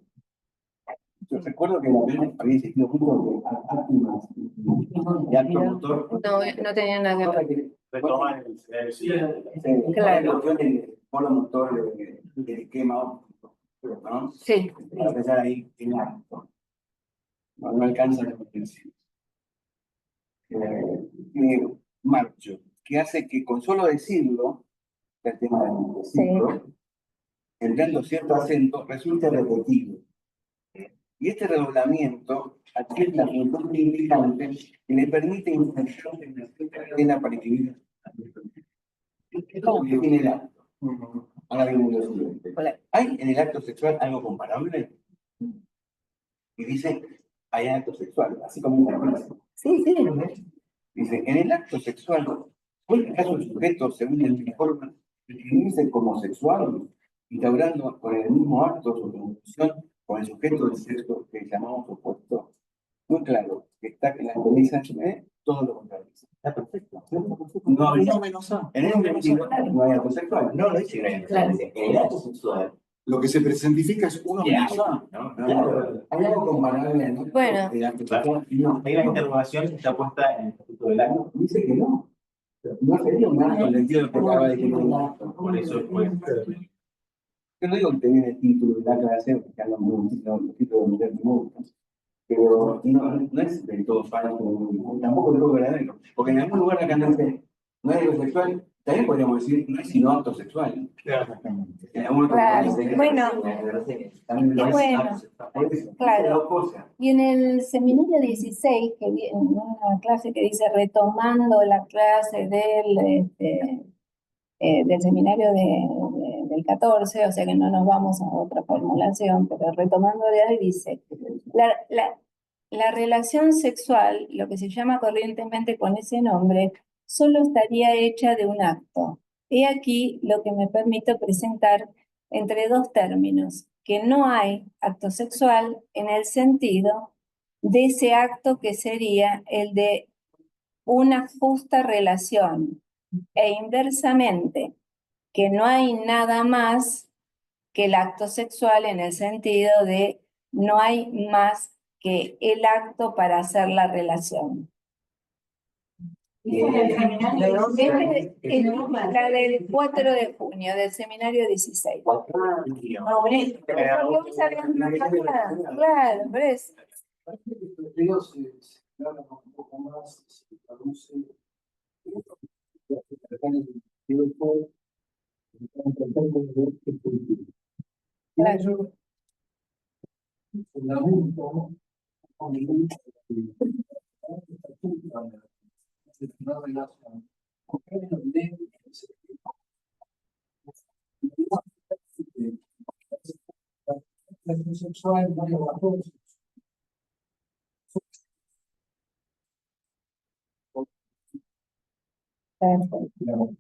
Yo recuerdo que la vez había insistido mucho de áctimas y acto motor. No tenía nada que ver. Retomar Claro. La cuestión del polo motor del esquema óptico, ¿no? Sí. Para empezar ahí en acto. No alcanza la potencia. Marcho, que hace que con solo decirlo, el tema del decirlo, empleando cierto acento, resulte repetido. Y este redoblamiento adquiere la función significante que le permite inserción en la cadena para escribir. ¿Qué es lo que tiene el acto? Ahora viene lo siguiente. ¿Hay en el acto sexual algo comparable? Y dice, hay acto sexual, así como una frase. Sí, sí. Dice, en el acto sexual, ¿puede acaso el sujeto, según el forma, definirse como sexual, instaurando con el mismo acto su conjunción con el sujeto del sexo que llamamos opuesto? Muy claro, que está en la premisa, todo lo contrario. Está perfecto. No habría menos A. En el sentido, no hay acto sexual. No, no dice que no hay acto sexual. Dice, en el acto sexual. Lo que se presentifica es uno menos A. Claro. Hay algo comparable, ¿no? Bueno. El acto sexual. No. ahí la interrogación está puesta en el estatuto del acto. Dice que no. No sería un acto en el sentido de que acaba de tener un acto. Por eso después. Yo no digo que tenga el título de la clase, porque hablan mucho de título de mujer pero no es del todo falso, tampoco es todo verdadero. Porque en algún lugar acá no dice, no es lo sexual, también podríamos decir, no es sino acto sexual. En algún otro Claro. lugar dice, Bueno. también no es Bueno. acto sexual. Por eso, Claro. dice dos cosas. Y en el seminario 16, que viene, en una clase que dice retomando la clase del seminario del 14, o sea que no nos vamos a otra formulación, pero retomando de ahí dice, la relación sexual, lo que se llama corrientemente con ese nombre, solo estaría hecha de un acto. He aquí lo que me permito presentar entre dos términos, que no hay acto sexual en el sentido de ese acto que sería el de una justa relación, e inversamente, que no hay nada más que el acto sexual en el sentido de no hay más que el acto para hacer la relación. La del 4 de junio, del seminario 16. Claro, por eso. Un poco más, se traduce claro.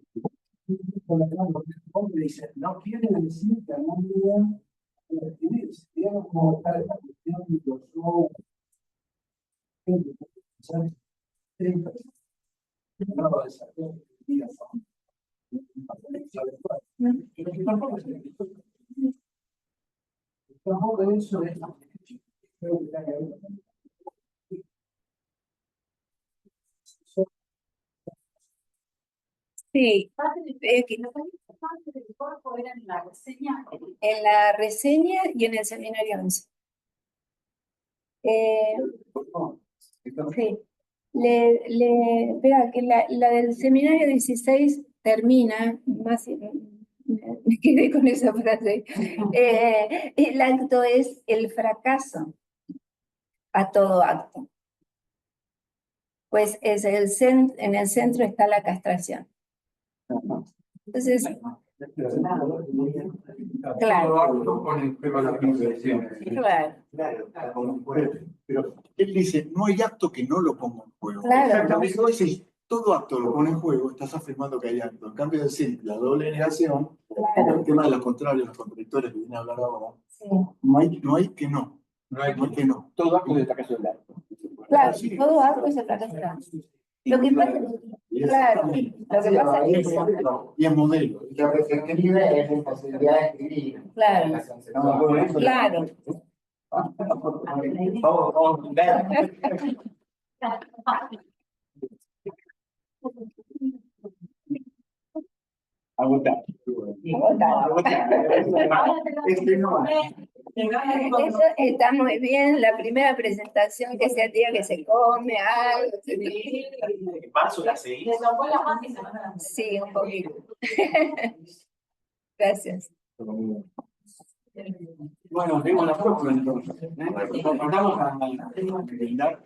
No quiere decir que algún día digamos como está esta cuestión de los shows, no, tampoco eso es Sí, en la reseña y en el seminario 11. Sí, espera, que la del seminario 16 termina, más, me quedé con esa frase, el acto es el fracaso a todo acto. Pues es en el centro está la castración. Entonces, claro. Pero él dice, no hay acto que no lo ponga en juego. Claro. Si todo acto lo pone en juego, estás afirmando que hay acto. En cambio de decir la doble negación, Claro. el tema de los contrarios, los contradictorios que viene a hablar ahora, Sí. no hay que no. No hay que no. Todo acto de fracaso del acto. Claro, todo acto es el fracaso. Lo que pasa es, claro, lo que pasa es eso. Y es modelo. Lo que se escribe es imposibilidad de escribir. Claro, claro. Eso está muy bien, la primera presentación que se hacía que se come algo. ¿Paso la seguís? Sí, un poquito. Gracias. Bueno, vemos la próxima entonces. Vamos a brindar.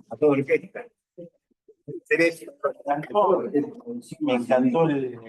A todo el que Me encantó el